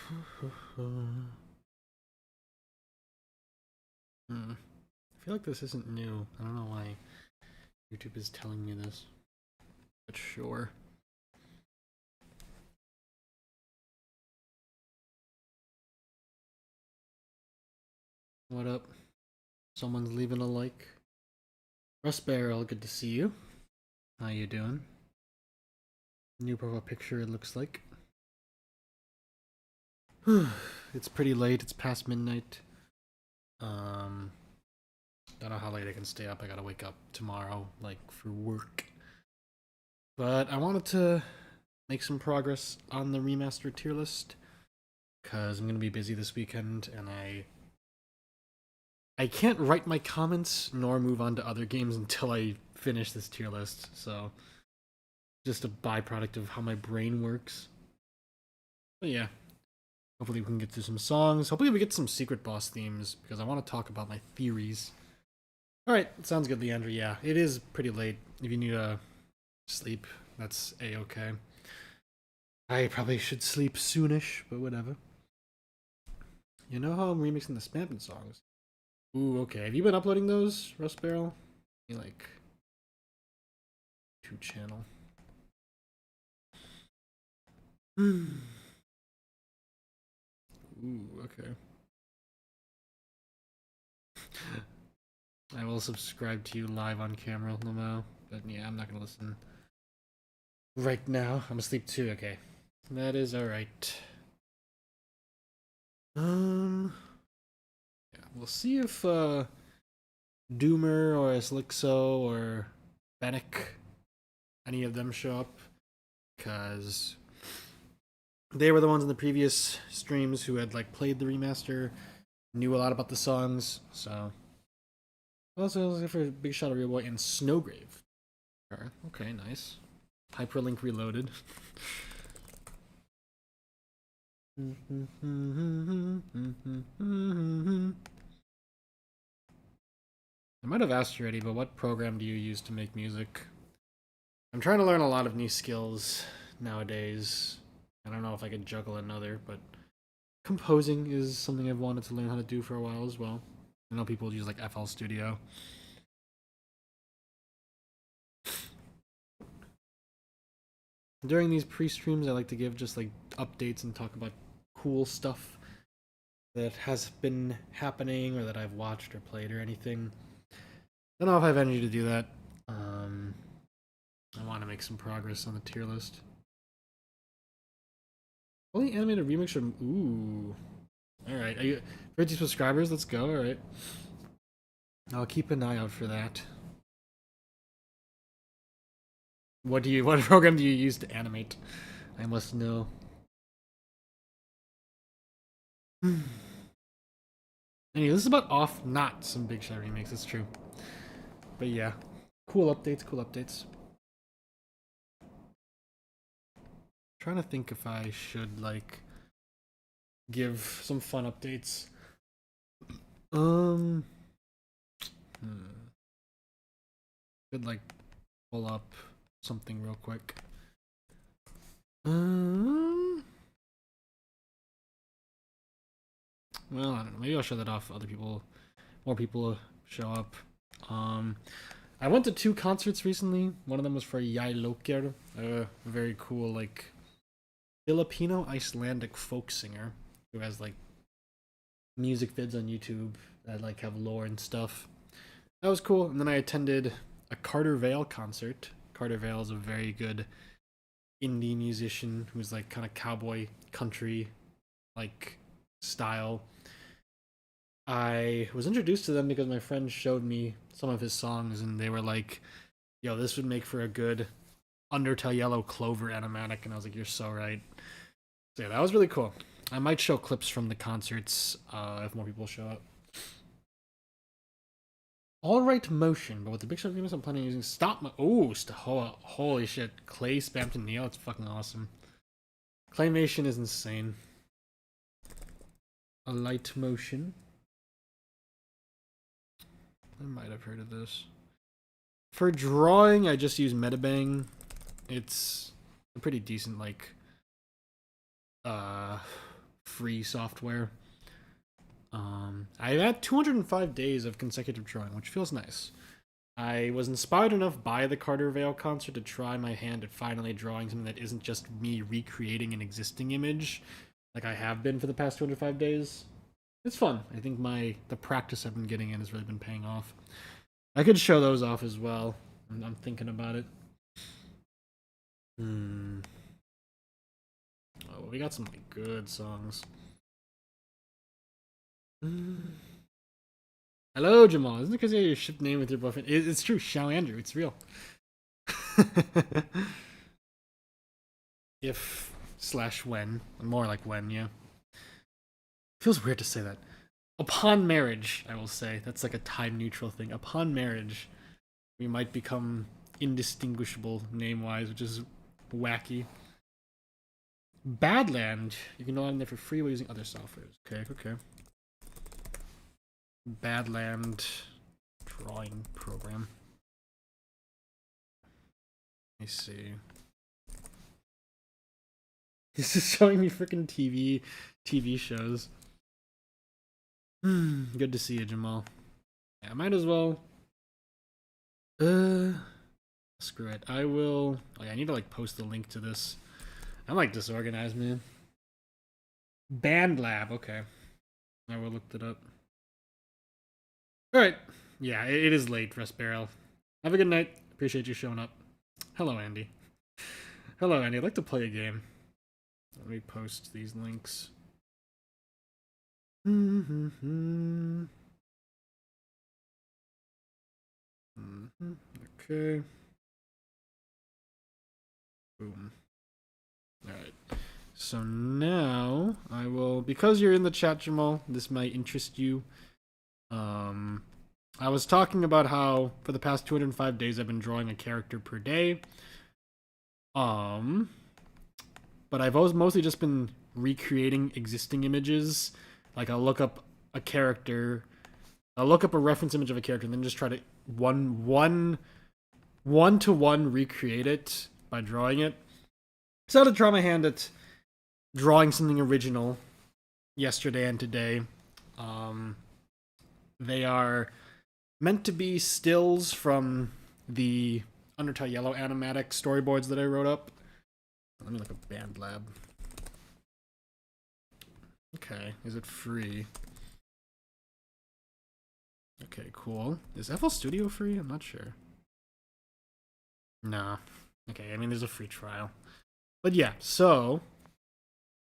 I feel like this isn't new. I don't know why YouTube is telling me this, but sure. What up? Someone's leaving a like. Russ Barrel, good to see you. How you doing? New profile picture, it looks like. It's pretty late. It's past midnight. Don't know how late I can stay up. I gotta wake up tomorrow, like, for work. But I wanted to make some progress on the remaster tier list because I'm gonna be busy this weekend, and I can't write my comments nor move on to other games until I finish this tier list. So just a byproduct of how my brain works. But yeah, hopefully we can get through some songs. Hopefully we get some secret boss themes because I want to talk about my theories. All right, sounds good, Leandra. Yeah, it is pretty late. If you need to sleep, that's a-okay. I probably should sleep soonish, but whatever. You know how I'm remixing the Spampin' songs? Ooh, okay. Have you been uploading those, Rust Barrel? You like YouTube channel? Ooh, okay. I will subscribe to you live on camera, Lamo. But yeah, I'm not gonna listen right now. I'm asleep too. Okay, that is all right. Yeah, we'll see if Doomer or Slixo or Fennec, any of them show up, because they were the ones in the previous streams who had like played the remaster, knew a lot about the songs. So also looking for Big Shot of Real Boy and Snowgrave. Okay, nice. Hyperlink reloaded. I might have asked you already, but what program do you use to make music? I'm trying to learn a lot of new skills nowadays. I don't know if I could juggle another, but composing is something I've wanted to learn how to do for a while as well. I know people use like FL Studio. During these pre-streams, I like to give just like updates and talk about cool stuff that has been happening or that I've watched or played or anything. I don't know if I have energy to do that. I want to make some progress on the tier list. Only animated remix from ooh. Alright, are you 50 subscribers? Let's go, alright. I'll keep an eye out for that. What program do you use to animate? I must know. Anyway, this is about off, not some Big Shot remakes, it's true. But yeah. Cool updates, cool updates. Trying to think if I should like give some fun updates. Could like pull up something real quick. Well, I don't know. Maybe I'll show that off. Other people, more people show up. I went to 2 concerts recently. One of them was for Jai Loker, a very cool like Filipino Icelandic folk singer who has like music vids on YouTube that like have lore and stuff. That was cool. And then I attended a Carter Vale concert. Carter Vale is a very good indie musician who's like kind of cowboy country like style. I was introduced to them because my friend showed me some of his songs and they were like, yo, this would make for a good Undertale Yellow Clover animatic, and I was like, you're so right. So yeah, that was really cool. I might show clips from the concerts if more people show up. All right motion, but with the Big Shot remix, I'm planning on using stop. Holy shit! Clay spammed to Neo. It's fucking awesome. Claymation is insane. A light motion. I might have heard of this. For drawing, I just use Metabang. It's a pretty decent like free software. I had 205 days of consecutive drawing, which feels nice. I was inspired enough by the Carter Vale concert to try my hand at finally drawing something that isn't just me recreating an existing image, like I have been for the past 205 days. It's fun. I think the practice I've been getting in has really been paying off. I could show those off as well. I'm thinking about it. Oh, well, we got some like good songs. Hello, Jamal. Isn't it because you have your ship name with your boyfriend? It's true. Xiao Andrew. It's real. If/when. More like when, yeah. Feels weird to say that. Upon marriage, I will say. That's like a time neutral thing. Upon marriage, we might become indistinguishable name-wise, which is wacky. Badland. You can log in there for free while using other softwares. Okay. Badland drawing program. Let me see. This is showing me freaking TV shows. Good to see you, Jamal. Yeah, I might as well. Screw it. I will. Oh yeah, I need to like post the link to this. I'm like disorganized, man. Band Lab. Okay, I will look it up. All right. Yeah, it is late, Rest Barrel. Have a good night. Appreciate you showing up. Hello, Andy. Hello, Andy. I'd like to play a game. Let me post these links. Okay. Boom. Alright. So now I will, because you're in the chat, Jamal, this might interest you. I was talking about how for the past 205 days I've been drawing a character per day. But I've always mostly just been recreating existing images. Like I'll look up a character, I'll look up a reference image of a character, and then just try to one to one recreate it by drawing it. So I had to try my hand at drawing something original yesterday and today. They are meant to be stills from the Undertale Yellow animatic storyboards that I wrote up. Let me look at Band Lab. Okay, is it free? Okay, cool. Is FL Studio free? I'm not sure. Nah. Okay, I mean, there's a free trial. But yeah, so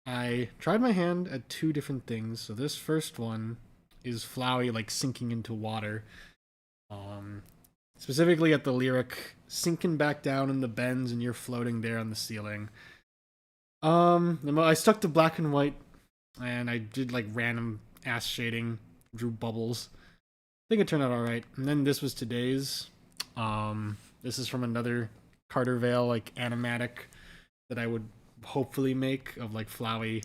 I tried my hand at two different things. So this first one is Flowey like sinking into water. Specifically at the lyric, sinking back down in the bends and you're floating there on the ceiling. I stuck to black and white, and I did like random ass shading, drew bubbles. I think it turned out alright. And then this was today's. This is from another Carter Vale like animatic that I would hopefully make of like Flowey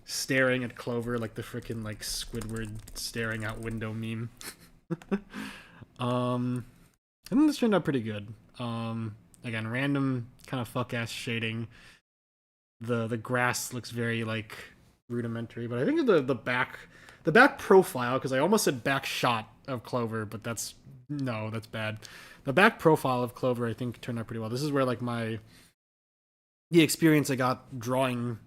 staring at Clover like the freaking like Squidward staring out window meme. I think this turned out pretty good. Again, random kind of fuck ass shading. The grass looks very like rudimentary, but I think the back profile, because I almost said back shot of Clover, but that's bad. The back profile of Clover I think turned out pretty well. This is where like the experience I got drawing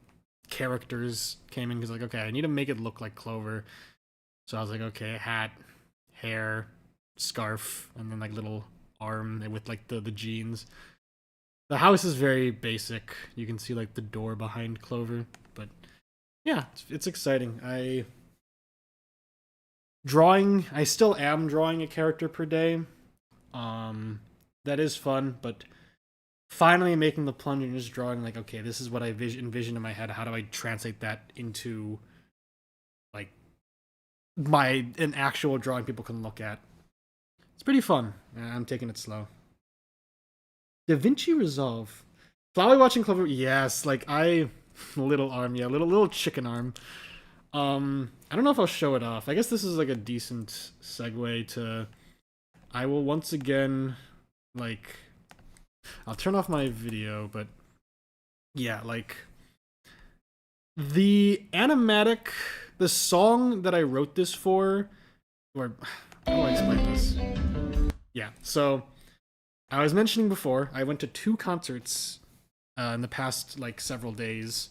characters came in, because like, okay, I need to make it look like Clover. So I was like, okay, hat, hair, scarf, and then like little arm with like the jeans. The house is very basic. You can see like the door behind Clover, but yeah, it's exciting. I still am drawing a character per day. That is fun, but finally making the plunge and just drawing like, okay, this is what I envision in my head. How do I translate that into like an actual drawing people can look at? It's pretty fun. I'm taking it slow. DaVinci Resolve. Flowey watching Clover. Yes, like little arm, yeah, little chicken arm. I don't know if I'll show it off. I guess this is like a decent segue to. I will once again, like, I'll turn off my video, but yeah, like, The animatic, the song that I wrote this for, or how do I explain this? Yeah, so I was mentioning before, I went to two concerts in the past like several days.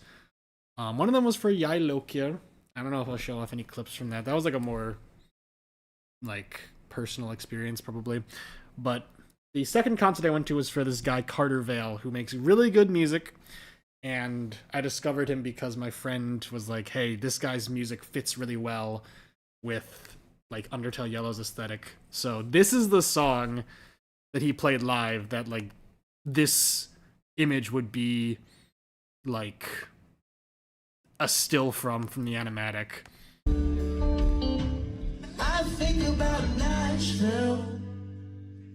One of them was for Yai Lokir. I don't know if I'll show off any clips from that. That was like a more like personal experience probably. But the second concert I went to was for this guy Carter Vale, who makes really good music. And I discovered him because my friend was like, "Hey, this guy's music fits really well with like Undertale Yellow's aesthetic." So this is the song that he played live that like this image would be like a still from the animatic. I think about Nashville,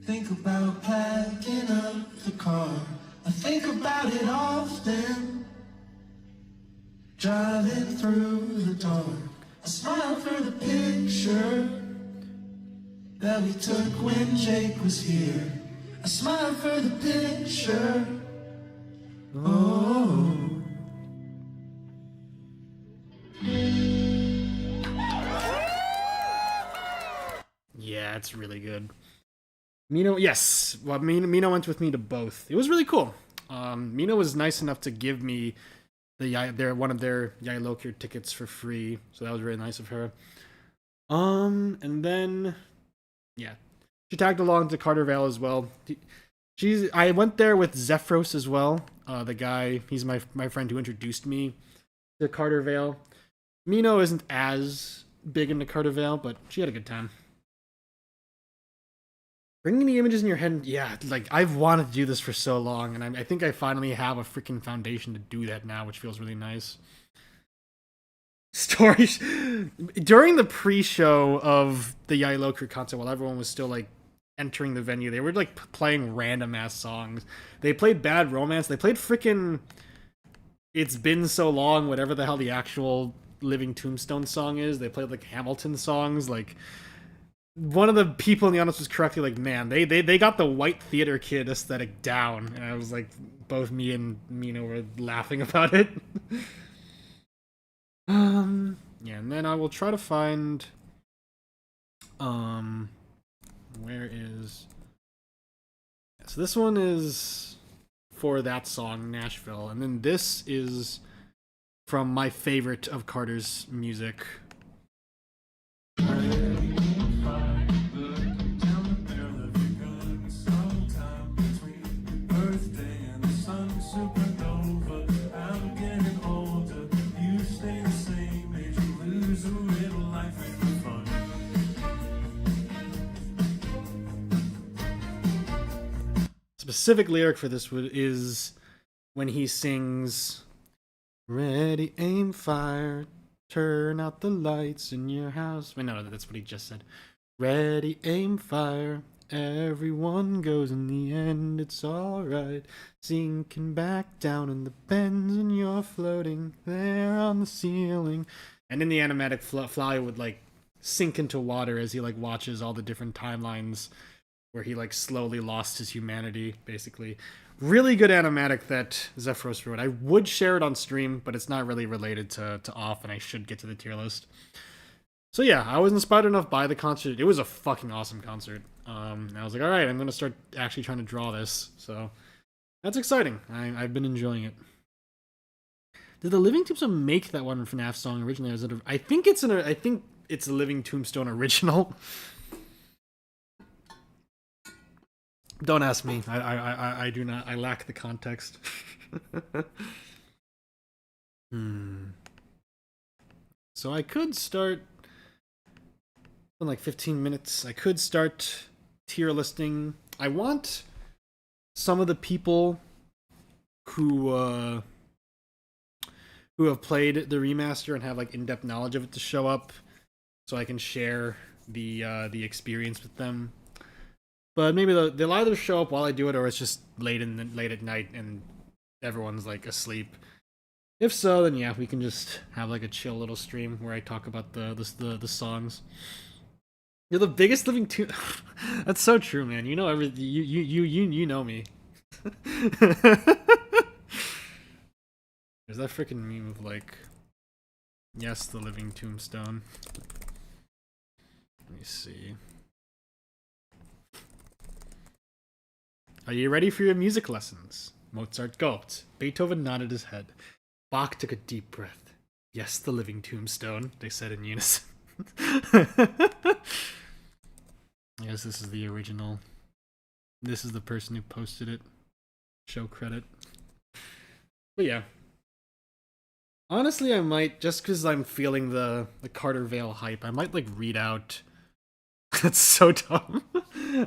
think about packing up the car. I think about it often, driving through the dark. I smile for the picture that we took when Jake was here. I smile for the picture. Oh. Yeah, it's really good. Mino, yes. Well, Mino went with me to both. It was really cool. Mino was nice enough to give me one of their Yai Lokir tickets for free, so that was really nice of her. And then, yeah, she tagged along to Carter Vale as well. I went there with Zephyros as well. The guy, he's my friend who introduced me to Carter Vale. Mino isn't as big into Carter Vale, but she had a good time. Bringing the images in your head, yeah, like I've wanted to do this for so long, and I think I finally have a freaking foundation to do that now, which feels really nice. Stories during the pre-show of the Yai Lokir concert, while everyone was still like entering the venue, they were like playing random ass songs. They played Bad Romance. They played freaking "It's Been So Long," whatever the hell the actual Living Tombstone song is. They played like Hamilton songs, like. One of the people in the audience was correctly like, "Man, they got the white theater kid aesthetic down," and I was like, both me and Mina were laughing about it. Yeah, and then I will try to find, where is? So this one is for that song, Nashville, and then this is from my favorite of Carter's music. Specific lyric for this is when he sings, "Ready, aim, fire, turn out the lights in your house." Wait, no, that's what he just said. "Ready, aim, fire, everyone goes in the end, it's alright. Sinking back down in the bends and you're floating there on the ceiling." And in the animatic, Fly would like sink into water as he like watches all the different timelines where he like slowly lost his humanity, basically. Really good animatic that Zephyros wrote. I would share it on stream, but it's not really related to Off, and I should get to the tier list. So yeah, I was inspired enough by the concert. It was a fucking awesome concert. And I was like, all right, I'm gonna start actually trying to draw this. So that's exciting. I've been enjoying it. Did the Living Tombstone make that one FNAF song originally? Or is it I think it's a Living Tombstone original. Don't ask me. I do not. I lack the context. So I could start in like 15 minutes. I could start tier listing. I want some of the people who have played the remaster and have like in-depth knowledge of it to show up, so I can share the experience with them. But maybe they'll either show up while I do it, or it's just late at night and everyone's like asleep. If so, then yeah, we can just have like a chill little stream where I talk about the songs. You're the biggest living tune. That's so true, man. You know everything. You know me. There's that freaking meme of like Yes, the living tombstone. Let me see. Are you ready for your music lessons? Mozart gulped. Beethoven nodded his head. Bach took a deep breath. Yes, the living tombstone, they said in unison. I guess this is the original. This is the person who posted it. Show credit. But yeah. Honestly, I might, just because I'm feeling the Carter Vale hype, I might like read out. That's so dumb.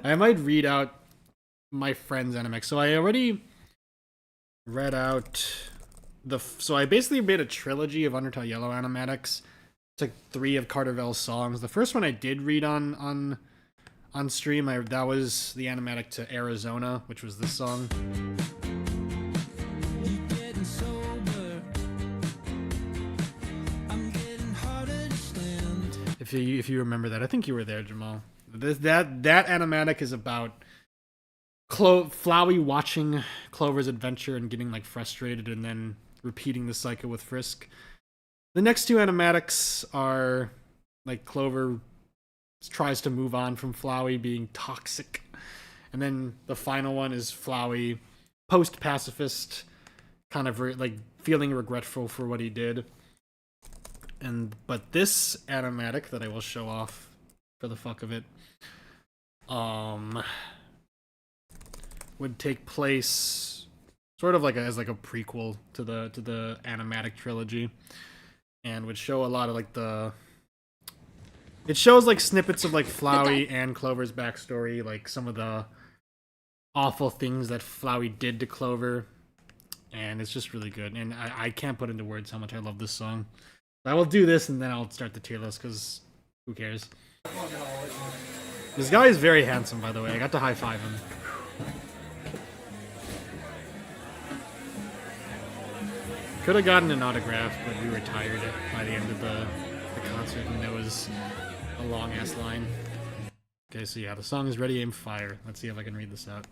I might read out my friend's animex. So I already read out so I basically made a trilogy of Undertale Yellow animatics. It's like 3 of Carter Vale's songs. The first one I did read on stream. That was the animatic to Arizona, which was this song. If you remember that, I think you were there, Jamal. That animatic is about Flowey watching Clover's adventure and getting like frustrated, and then repeating the cycle with Frisk. The next 2 animatics are like Clover tries to move on from Flowey being toxic, and then the final one is Flowey post-pacifist, kind of like feeling regretful for what he did. But this animatic that I will show off for the fuck of it, would take place sort of like as like a prequel to the animatic trilogy, and would show a lot of like it shows like snippets of like Flowey and Clover's backstory, like some of the awful things that Flowey did to Clover, and it's just really good. And I can't put into words how much I love this song. I will do this and then I'll start the tier list because who cares? This guy is very handsome, by the way. I got to high five him. Could have gotten an autograph, but we were tired by the end of the concert, and there was a long ass line. Okay, so yeah, the song is Ready, Aim, Fire. Let's see if I can read this out.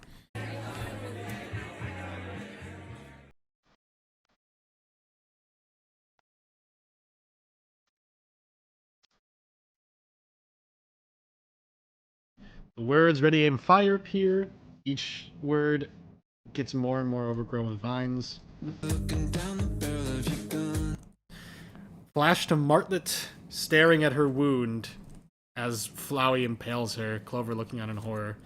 The words Ready, Aim, Fire appear. Each word gets more and more overgrown with vines. Flash to Martlet, staring at her wound as Flowey impales her, Clover looking on in horror.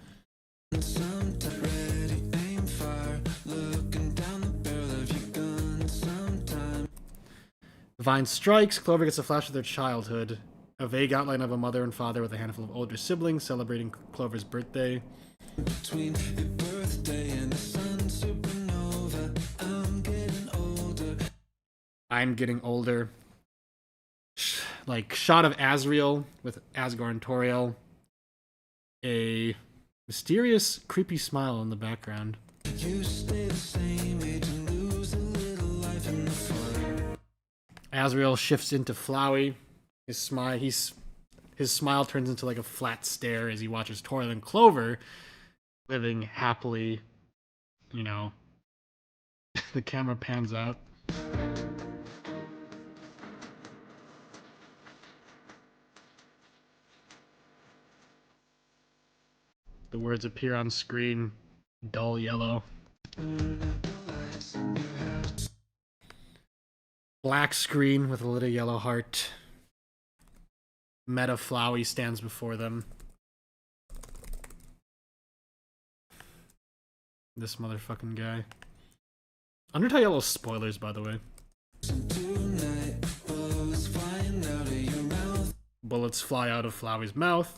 Vine strikes, Clover gets a flash of their childhood. A vague outline of a mother and father with a handful of older siblings celebrating Clover's birthday. Between your birthday and the sun supernova, I'm getting older. Like, shot of Asriel with Asgore and Toriel. A mysterious, creepy smile in the background. You stay the same age and lose a little life in the fun. Asriel shifts into Flowey. His smile turns into like a flat stare as he watches Toriel and Clover living happily. You know, the camera pans out. The words appear on screen, dull yellow. Black screen with a little yellow heart. Meta Flowey stands before them. This motherfucking guy. Undertale Yellow spoilers, by the way. Bullets fly out of Flowey's mouth.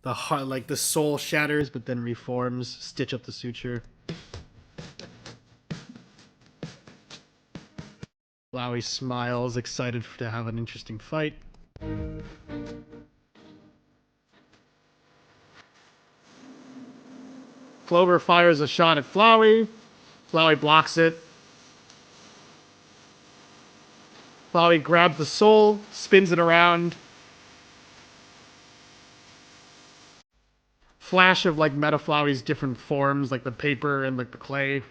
The heart, like the soul shatters, but then reforms. Stitch up the suture. Flowey smiles, excited to have an interesting fight. Clover fires a shot at Flowey. Flowey blocks it. Flowey grabs the soul, spins it around. Flash of like Meta Flowey's different forms, like the paper and like the clay.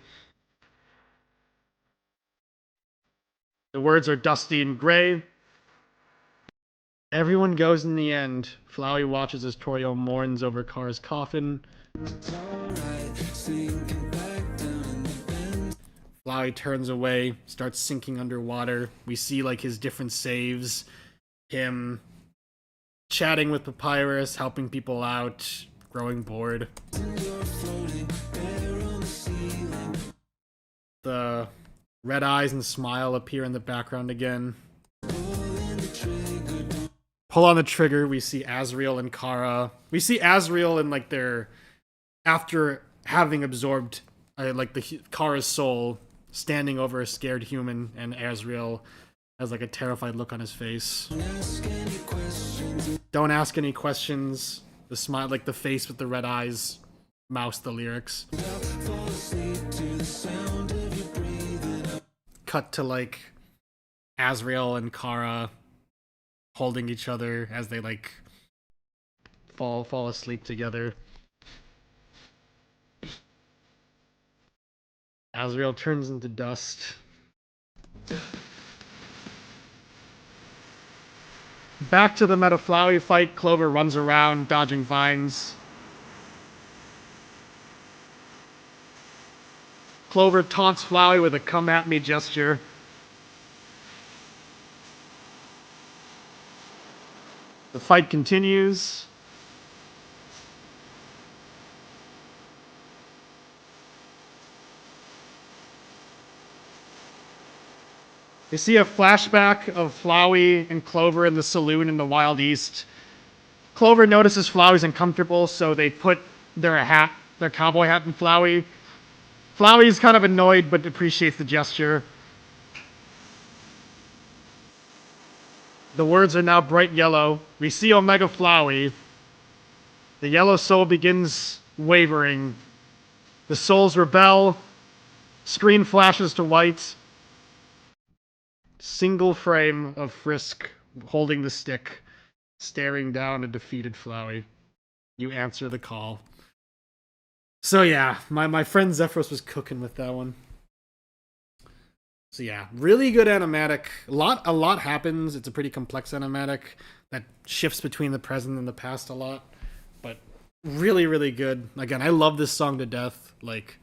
The words are dusty and gray. Everyone goes in the end. Flowey watches as Torio mourns over Kara's coffin. Flowey turns away, starts sinking underwater. We see like his different saves, him chatting with Papyrus, helping people out, growing bored. The red eyes and smile appear in the background again. Pull on the trigger, we see Azrael and Kara. We see Azrael in like their, after having absorbed like the Kara's soul, standing over a scared human, and Azrael has like a terrified look on his face. Don't ask any questions. The smile, like the face with the red eyes, mouse the lyrics. Cut to like Azrael and Kara holding each other as they like fall asleep together. Azrael turns into dust. Back to the Metaflowy fight. Clover runs around, dodging vines. Clover taunts Flowey with a come at me gesture. The fight continues. You see a flashback of Flowey and Clover in the saloon in the Wild East. Clover notices Flowey's uncomfortable, so they put their cowboy hat in Flowey. Flowey's kind of annoyed, but appreciates the gesture. The words are now bright yellow. We see Omega Flowey. The yellow soul begins wavering. The souls rebel. Screen flashes to white. Single frame of Frisk holding the stick, staring down a defeated Flowey. You answer the call. So yeah, my friend Zephyros was cooking with that one. So yeah, really good animatic. A lot happens. It's a pretty complex animatic that shifts between the present and the past a lot. But really, really good. Again, I love this song to death. Like,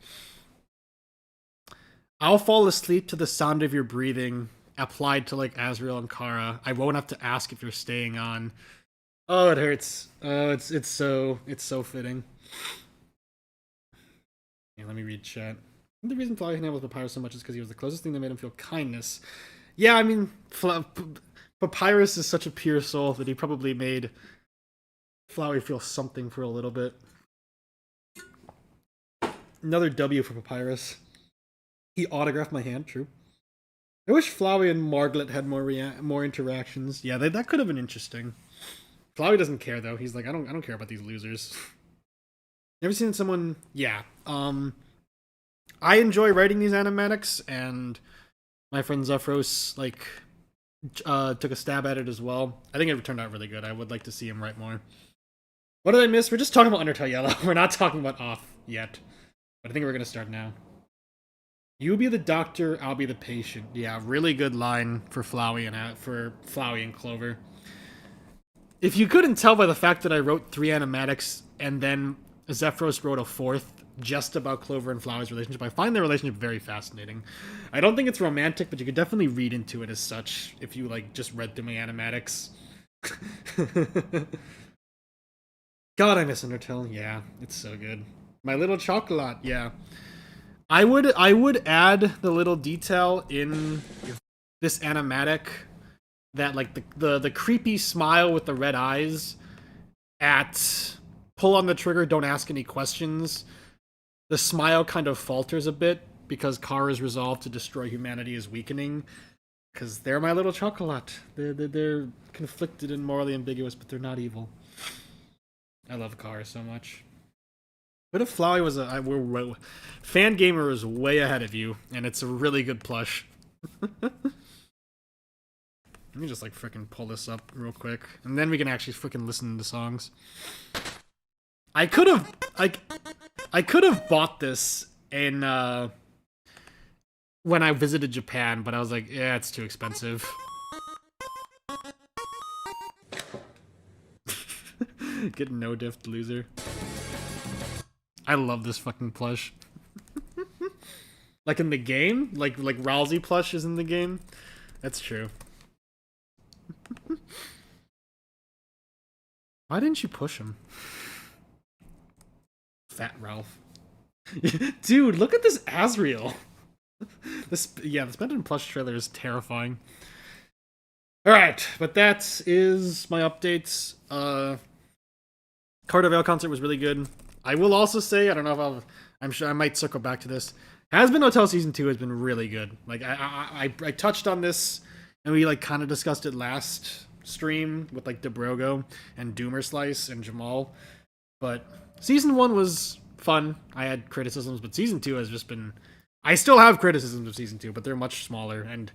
I'll fall asleep to the sound of your breathing, applied to like Azrael and Kara. I won't have to ask if you're staying on. Oh, it hurts. Oh, it's so fitting. Yeah, let me read chat. The reason Flowey handled with Papyrus so much is because he was the closest thing that made him feel kindness. Yeah, I mean, Papyrus is such a pure soul that he probably made Flowey feel something for a little bit. Another W for Papyrus. He autographed my hand, true. I wish Flowey and Marglet had more interactions. Yeah, that could have been interesting. Flowey doesn't care though. He's like, I don't care about these losers. Never seen someone. Yeah. I enjoy writing these animatics, and my friend Zephyros like took a stab at it as well. I think it turned out really good. I would like to see him write more. What did I miss? We're just talking about Undertale Yellow. We're not talking about Off yet, but I think we're gonna start now. You be the doctor, I'll be the patient. Yeah, really good line for Flowey and Clover. If you couldn't tell by the fact that I wrote 3 animatics and then Zephyros wrote a 4th just about Clover and Flowey's relationship, I find their relationship very fascinating. I don't think it's romantic, but you could definitely read into it as such if you like just read through my animatics. God, I miss Undertale. Yeah, it's so good. My Little Chocolat. Yeah. I would add the little detail in this animatic that like the creepy smile with the red eyes at pull on the trigger, don't ask any questions. The smile kind of falters a bit because Kara's resolve to destroy humanity is weakening. Because they're my little chocolate. They're conflicted and morally ambiguous, but they're not evil. I love Kara so much. What if Flowey was Fangamer was way ahead of you, and it's a really good plush. Let me just like freaking pull this up real quick, and then we can actually freaking listen to songs. I could have bought this in when I visited Japan, but I was like, yeah, it's too expensive. Get no diff, loser. I love this fucking plush. Like in the game? Like Rousey plush is in the game? That's true. Why didn't you push him? Fat Ralph. Dude, look at this Asriel. The Spendin plush trailer is terrifying. Alright, but that is my updates. Carter Vale concert was really good. I will also say, I don't know if I'm sure I might circle back to this. Has-Been Hotel Season 2 has been really good. Like, I touched on this, and we, like, kind of discussed it last stream with, like, Debrogo and Doomer Slice and Jamal. But Season 1 was fun. I had criticisms, but Season 2 has just been... I still have criticisms of Season 2, but they're much smaller, and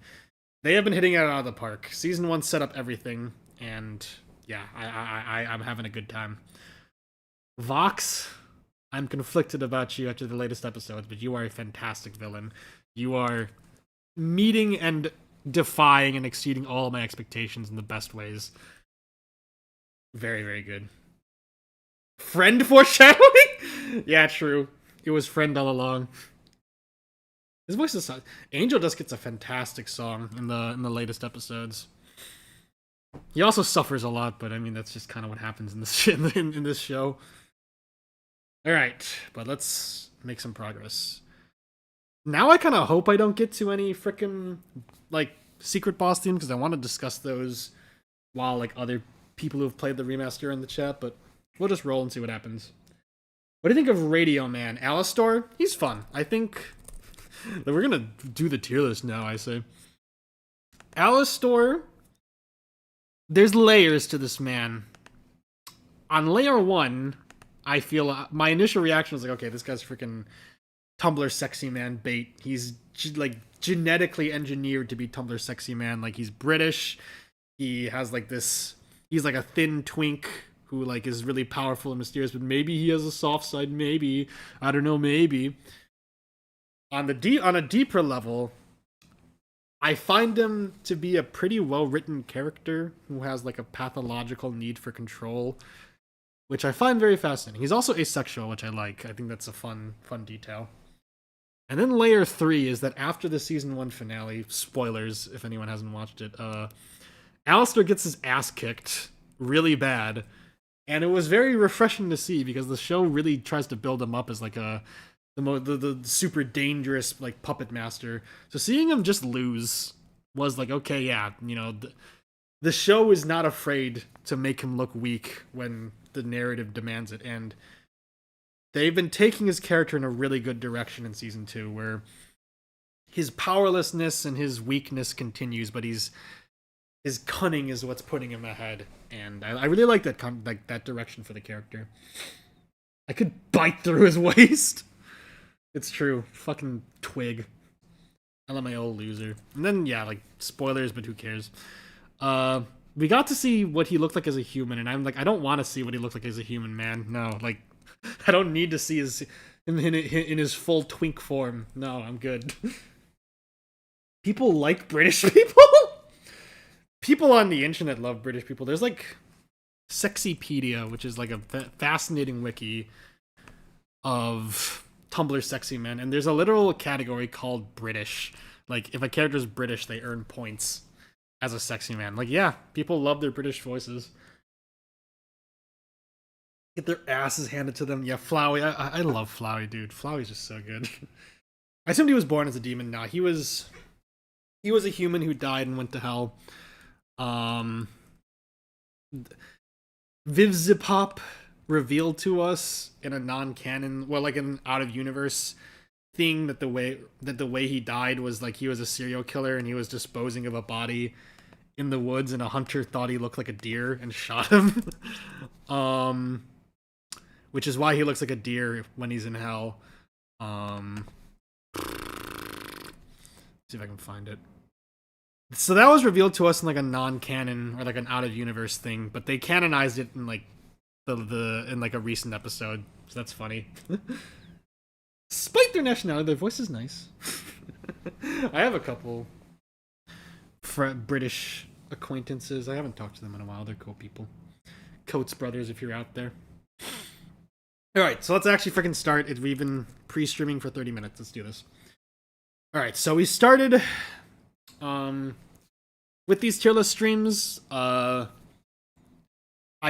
they have been hitting it out of the park. Season 1 set up everything, and yeah, I'm having a good time. Vox, I'm conflicted about you after the latest episodes, but you are a fantastic villain. You are meeting and defying and exceeding all of my expectations in the best ways. Very, very good. Friend foreshadowing? Yeah, true. It was friend all along. His voice is... Angel just gets a fantastic song in the latest episodes. He also suffers a lot, but I mean, that's just kind of what happens in this in this show. Alright, but let's make some progress. Now I kind of hope I don't get to any frickin' like, secret boss themes, because I want to discuss those while, like, other people who have played the remaster are in the chat, but we'll just roll and see what happens. What do you think of Radio Man? Alistor? He's fun. I think... We're gonna do the tier list now, I say. Alistor... There's layers to this man. On layer 1, I feel... my initial reaction was like, okay, this guy's freaking Tumblr sexy man bait. He's, like, genetically engineered to be Tumblr sexy man. Like, he's British. He has, like, this... He's, like, a thin twink who, like, is really powerful and mysterious, but maybe he has a soft side, maybe. I don't know, maybe. On a deeper level, I find him to be a pretty well-written character who has, like, a pathological need for control, which I find very fascinating. He's also asexual, which I like. I think that's a fun detail. And then layer 3 is that after the season 1 finale, spoilers if anyone hasn't watched it, Alistair gets his ass kicked really bad, and it was very refreshing to see because the show really tries to build him up as like the super dangerous, like, puppet master. So seeing him just lose was like, okay, yeah, you know, the show is not afraid to make him look weak when the narrative demands it, and they've been taking his character in a really good direction in season 2, where his powerlessness and his weakness continues, but his cunning is what's putting him ahead, and I really like that direction for the character. I could bite through his waist. It's true. Fucking twig. I love my old loser. And then, yeah, like, spoilers, but who cares? We got to see what he looked like as a human, and I'm like, I don't want to see what he looked like as a human, man. No, like, I don't need to see him in his full twink form. No, I'm good. People like British people? People on the internet love British people. There's, like, Sexypedia, which is, like, a fascinating wiki of Tumblr sexy men, and there's a literal category called British. Like, if a character's British, they earn points as a sexy man. Like, yeah, people love their British voices. Get their asses handed to them. Yeah, Flowey. I love Flowey, dude. Flowey's just so good. I assumed he was born as a demon. Now he was a human who died and went to hell. Vivzipop revealed to us in a non-canon, well, like an out-of-universe thing, that the way he died was like he was a serial killer and he was disposing of a body in the woods, and a hunter thought he looked like a deer and shot him. Which is why he looks like a deer when he's in hell. See if I can find it. So that was revealed to us in like a non-canon or like an out-of-universe thing, but they canonized it in like in like a recent episode, so that's funny. Despite their nationality, their voice is nice. I have a couple British acquaintances. I haven't talked to them in a while. They're cool people. Coates Brothers, if you're out there. Alright, so let's actually freaking start. We've been pre-streaming for 30 minutes. Let's do this. Alright, so we started with these tier list streams. I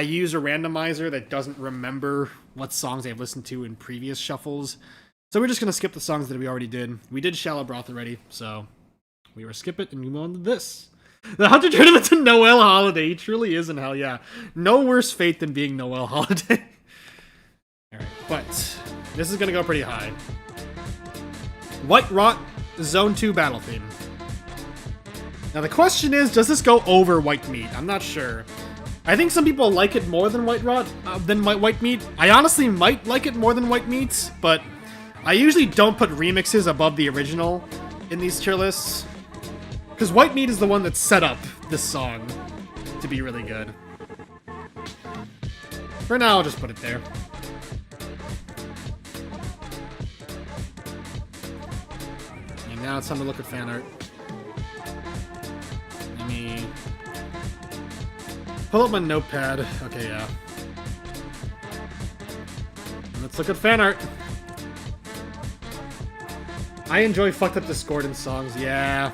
use a randomizer that doesn't remember what songs I've listened to in previous shuffles. So we're just going to skip the songs that we already did. We did Shallow Broth already, so we will skip it and move on to this. The Hunter Tournament's a Noel holiday. He truly is in hell, yeah. No worse fate than being Noel holiday. Alright, but this is going to go pretty high. White Rot Zone 2 battle theme. Now the question is, does this go over White Meat? I'm not sure. I think some people like it more than White Rot, than White Meat. I honestly might like it more than White Meat, but I usually don't put remixes above the original in these tier lists. Because White Meat is the one that set up this song to be really good. For now, I'll just put it there. And now it's time to look at fan art. Let me pull up my notepad. Okay, yeah. Let's look at fan art. I enjoy fucked up discordant songs, yeah.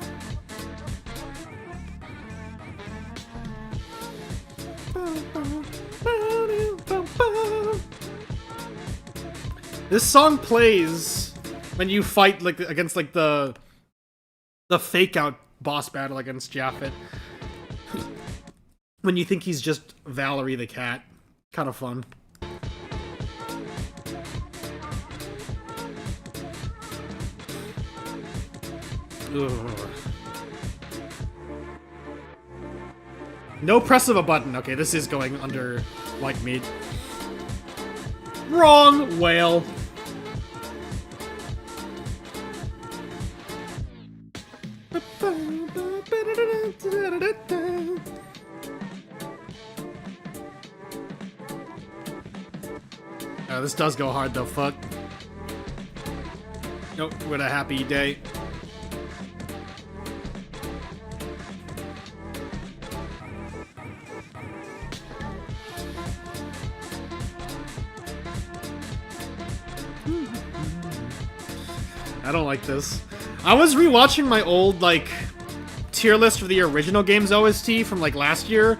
This song plays when you fight like against like the fake out boss battle against Japheth. When you think he's just Valerie the cat. Kind of fun. Ugh. No press of a button. Okay, this is going under White Meat. Wrong whale. Oh, this does go hard though, fuck. Nope, what a happy day. I don't like this. I was rewatching my old, like, tier list for the original game's OST from, like, last year.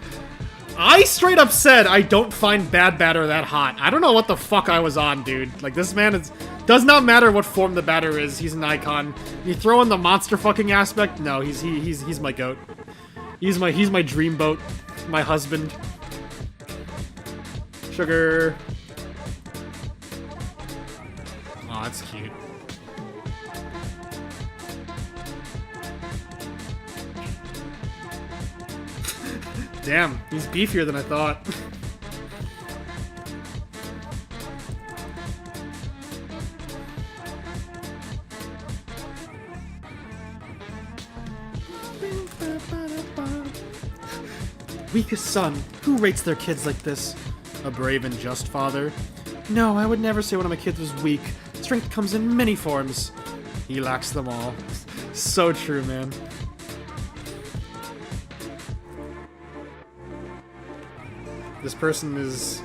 I straight up said I don't find Bad Batter that hot. I don't know what the fuck I was on, dude. Like, this man is... Does not matter what form the batter is, he's an icon. You throw in the monster fucking aspect? No, he's my goat. He's my dream boat. My husband. Sugar. Aw, that's cute. Damn, he's beefier than I thought. Weakest son, who rates their kids like this? A brave and just father? No, I would never say one of my kids was weak. Strength comes in many forms. He lacks them all. So true, man. This person is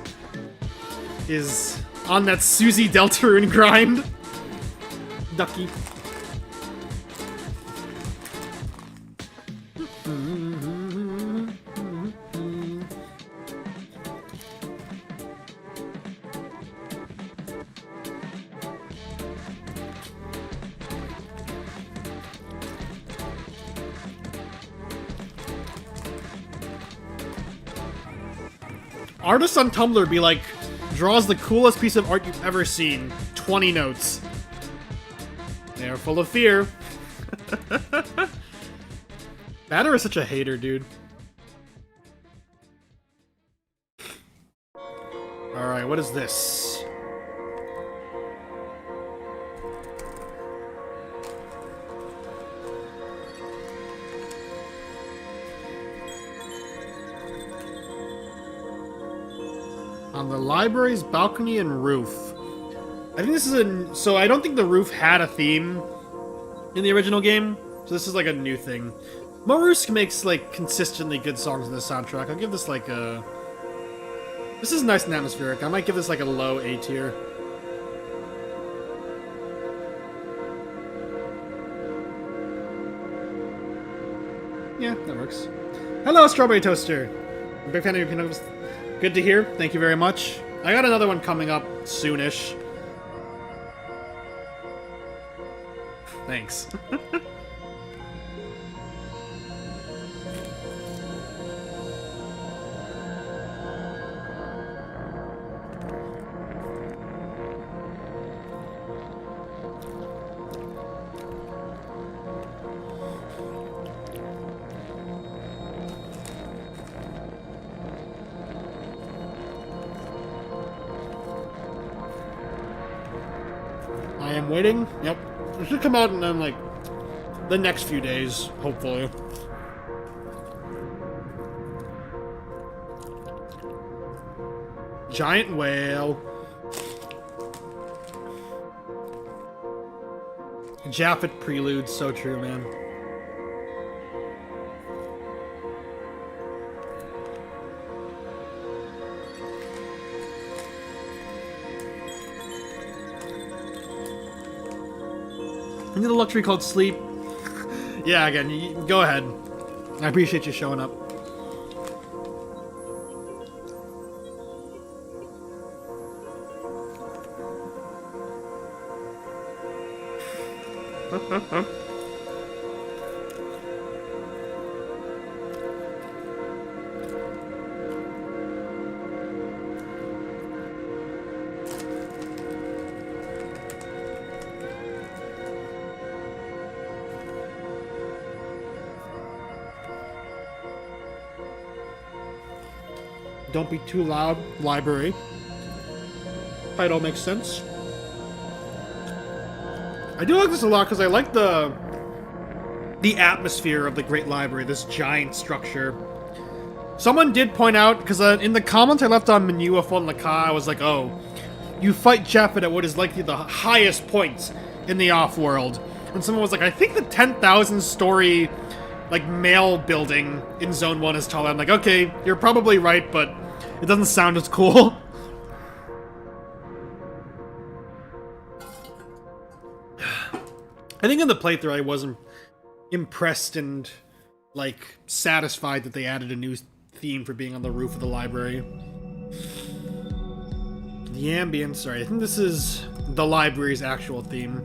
on that Susie Deltarune grind. Ducky. Artists on Tumblr be like, draws the coolest piece of art you've ever seen. 20 notes. They are full of fear. Batter is such a hater, dude. Alright, what is this? On the library's balcony and roof. I think this is so I don't think the roof had a theme in the original game. So this is like a new thing. Marusk makes like consistently good songs in the soundtrack. I'll give this like a... This is nice and atmospheric. I might give this like a low A tier. Yeah, that works. Hello, Strawberry Toaster. I'm a big fan of your peanut. Good to hear. Thank you very much. I got another one coming up soonish. Thanks. I am waiting. Yep. It should come out in like the next few days, hopefully. Giant whale. Japhet prelude, so true, man. I need a luxury called sleep. Yeah, again, go ahead. I appreciate you showing up. Don't be too loud, library. Title makes sense. I do like this a lot because I like the atmosphere of the Great Library, this giant structure. Someone did point out, because in the comments I left on Menua Fon Laka, I was like, oh, you fight Japhet at what is likely the highest point in the off-world. And someone was like, I think the 10,000 story, like, mail building in Zone 1 is taller. I'm like, okay, you're probably right, but it doesn't sound as cool. I think in the playthrough I wasn't impressed and, like, satisfied that they added a new theme for being on the roof of the library. The ambience, sorry, I think this is the library's actual theme.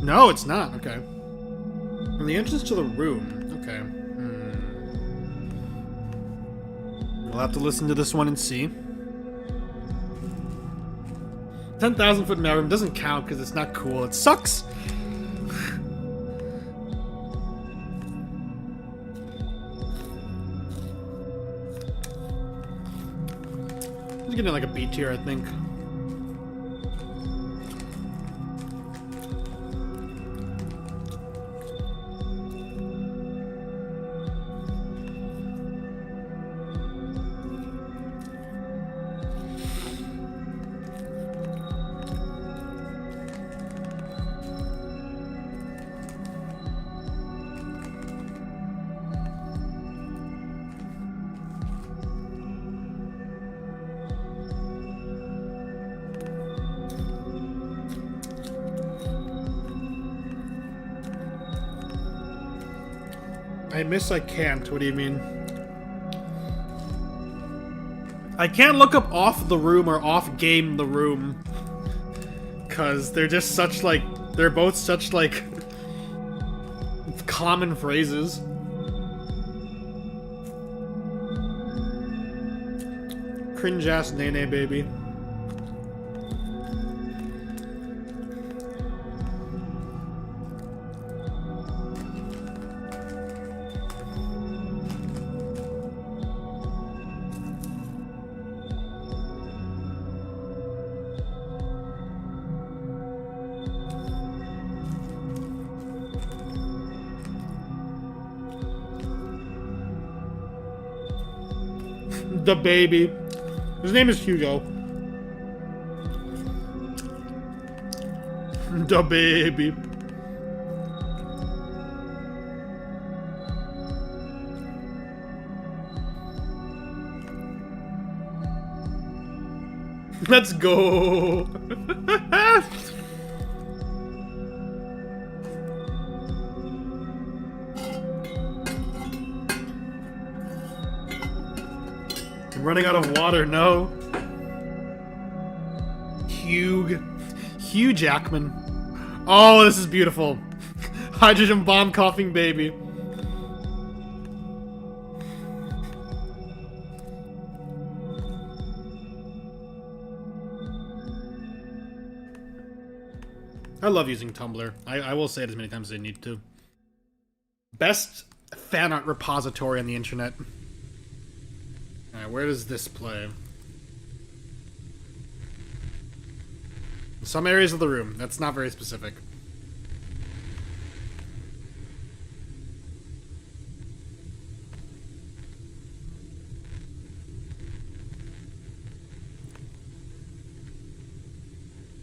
No, it's not, okay. And the entrance to the room, okay. We'll have to listen to this one and see. 10,000 foot mailroom doesn't count because it's not cool. It sucks. He's getting like a B tier, I think. I can't. What do you mean? I can't look up off the room or off game the room. Cause they're just such like, they're both such like common phrases. Cringe ass nene baby. The baby. His name is Hugo. The baby. Let's go. I'm running out of water, no. Hugh Jackman. Oh, this is beautiful. Hydrogen bomb coughing baby. I love using Tumblr. I will say it as many times as I need to. Best fan art repository on the internet. Alright, where does this play? Some areas of the room. That's not very specific.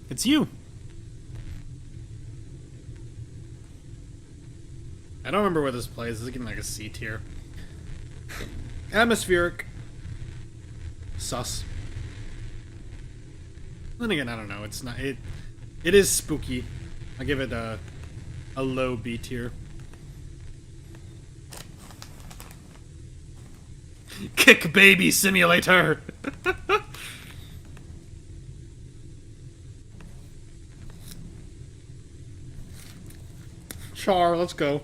It's you. I don't remember where this plays. This is getting like a C tier. Atmospheric. Sus. Then again, I don't know. It's not. It is spooky. I give it a low B tier. Kick Baby Simulator. Char, let's go.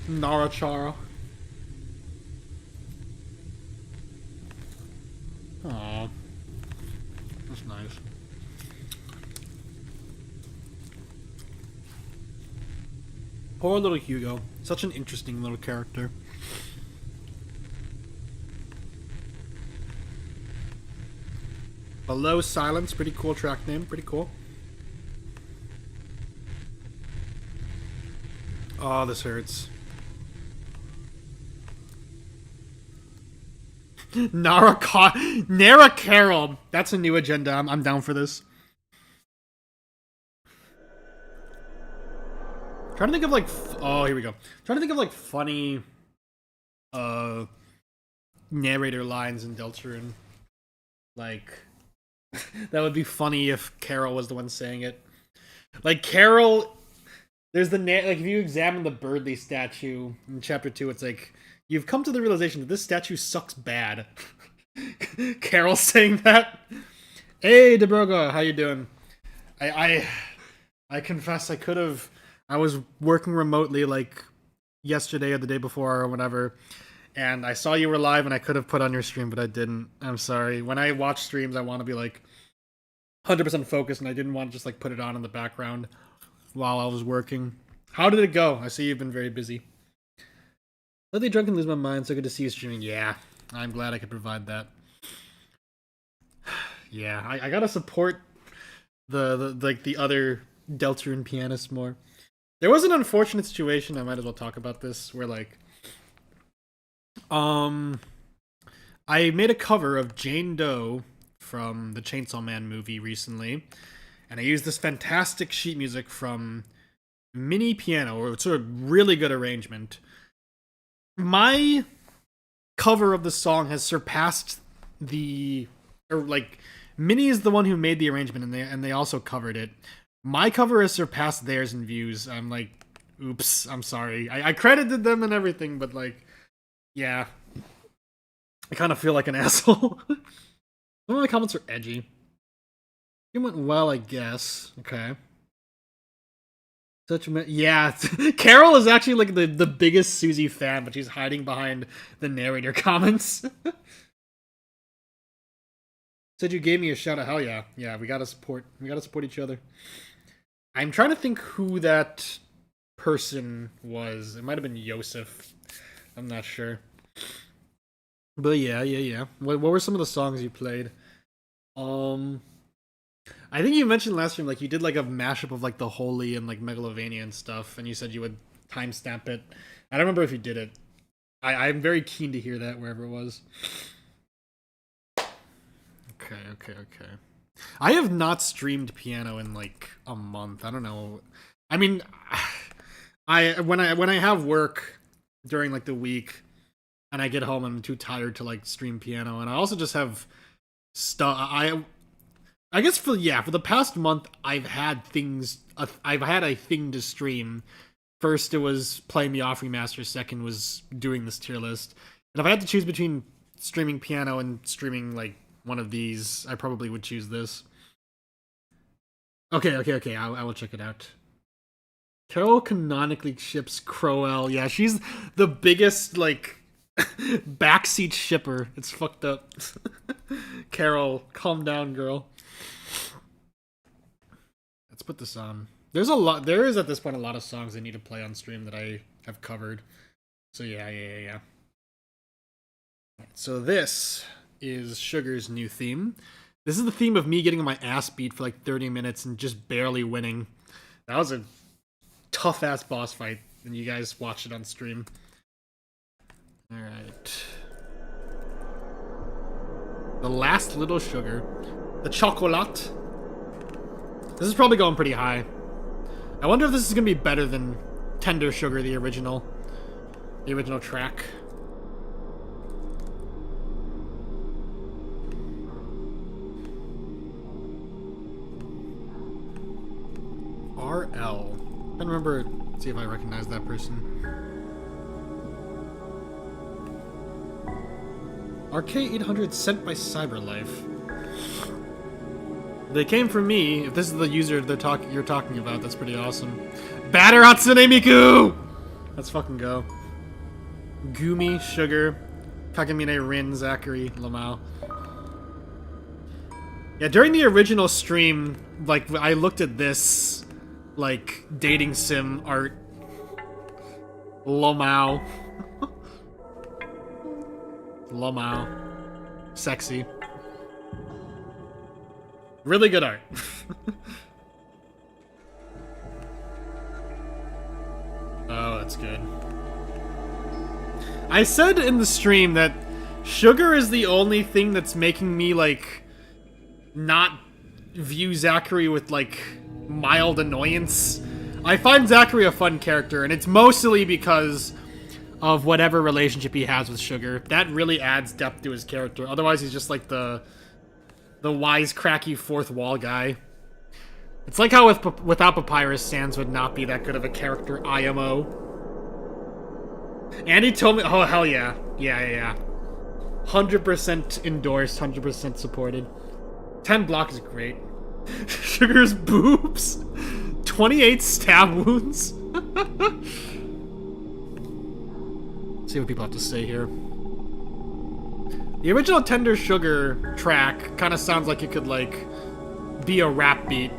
Nara Chara. Aww. That's nice. Poor little Hugo. Such an interesting little character. Below Silence. Pretty cool track name. Pretty cool. Oh, this hurts. Nara Carol. That's a new agenda. I'm down for this. Trying to think of like oh, here we go. Trying to think of like funny narrator lines in Deltarune. Like that would be funny if Carol was the one saying it. Like Carol, there's the like if you examine the Birdley statue in chapter 2, it's like you've come to the realization that this statue sucks bad. Carol saying that. Hey, DeBroga, how you doing? I confess I was working remotely like yesterday or the day before or whatever, and I saw you were live and I could have put on your stream, but I didn't. I'm sorry. When I watch streams, I want to be like 100% focused, and I didn't want to just like put it on in the background while I was working. How did it go? I see you've been very busy. Let me drunk and lose my mind. So good to see you streaming. Yeah, I'm glad I could provide that. Yeah, I gotta support the other Deltarune pianists more. There was an unfortunate situation. I might as well talk about this. Where like, I made a cover of Jane Doe from the Chainsaw Man movie recently, and I used this fantastic sheet music from Mini Piano, or sort of really good arrangement. My cover of the song has surpassed Minnie is the one who made the arrangement, and they also covered it. My cover has surpassed theirs in views. I'm like, oops, I'm sorry. I credited them and everything, but like, yeah, I kind of feel like an asshole. Some of my comments are edgy. It went well, I guess. Okay. Yeah, Carol is actually like the biggest Susie fan, but she's hiding behind the narrator comments. Said you gave me a shout out. Hell yeah. Yeah, we gotta support each other. I'm trying to think who that person was. It might have been Yosef. I'm not sure. But yeah. What were some of the songs you played? I think you mentioned last stream, like, you did, like, a mashup of, like, The Holy and, like, Megalovania and stuff, and you said you would timestamp it. I don't remember if you did it. I'm very keen to hear that, wherever it was. Okay. I have not streamed piano in, like, a month. I don't know. I mean, when I have work during, like, the week, and I get home and I'm too tired to like stream piano, and I also just have stuff. I guess for the past month I've had things. I've had a thing to stream. First it was playing the off remaster. Second was doing this tier list. And if I had to choose between streaming piano and streaming like one of these, I probably would choose this. Okay. I will check it out. Carol canonically ships Crowell. Yeah, she's the biggest like backseat shipper. It's fucked up. Carol, calm down, girl. Let's put this on. There's a lot. There is at this point a lot of songs I need to play on stream that I have covered. So yeah. So this is Sugar's new theme. This is the theme of me getting my ass beat for like 30 minutes and just barely winning. That was a tough ass boss fight, and you guys watched it on stream. All right. The last little sugar, the chocolat. This is probably going pretty high. I wonder if this is gonna be better than Tender Sugar, the original track. RL. I don't remember. See if I recognize that person. RK800 sent by Cyberlife. They came from me. If this is the user you're talking about, that's pretty awesome. Batter Hatsune Miku! Let's fucking go. Gumi, Sugar, Kagamine, Rin, Zachary, Lamau. Yeah, during the original stream, like, I looked at this, like, dating sim art. Lamau. Lamau. Sexy. Really good art. Oh, that's good. I said in the stream that Sugar is the only thing that's making me, like, not view Zachary with, like, mild annoyance. I find Zachary a fun character, and it's mostly because of whatever relationship he has with Sugar. That really adds depth to his character. Otherwise, he's just like the wisecracky fourth wall guy. It's like how without Papyrus, Sans would not be that good of a character IMO. Andy told me, oh hell yeah. Yeah. 100% endorsed, 100% supported. 10 block is great. Sugar's boobs. 28 stab wounds. See what people have to say here. The original Tender Sugar track kind of sounds like it could, like, be a rap beat.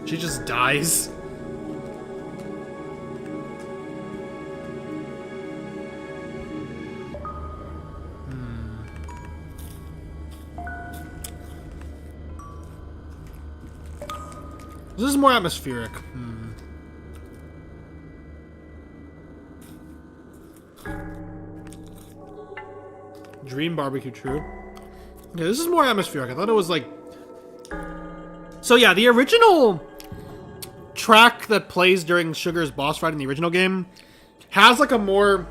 She just dies. This is more atmospheric. Dream Barbecue, true. Yeah, this is more atmospheric. I thought it was like... So yeah, the original track that plays during Sugar's boss fight in the original game has like a more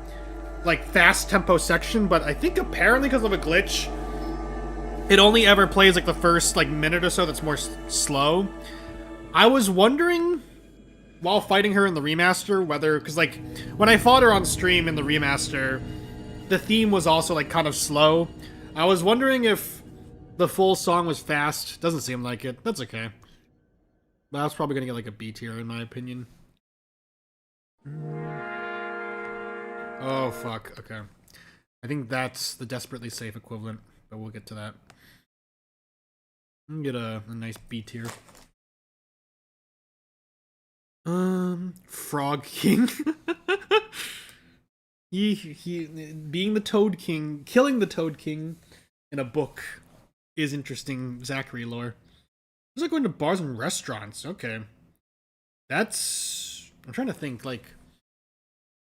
like fast tempo section, but I think apparently because of a glitch, it only ever plays like the first like minute or so that's more slow. I was wondering while fighting her in the remaster whether, because like when I fought her on stream in the remaster, the theme was also like kind of slow. I was wondering if the full song was fast. Doesn't seem like it. That's okay. But I was probably gonna get like a B tier in my opinion. Oh fuck. Okay. I think that's the desperately safe equivalent, but we'll get to that. I'm gonna get a nice B tier. Frog King. he being the Toad King, killing the Toad King in a book is interesting Zachary lore. It's like going to bars and restaurants. Okay. That's... I'm trying to think, like...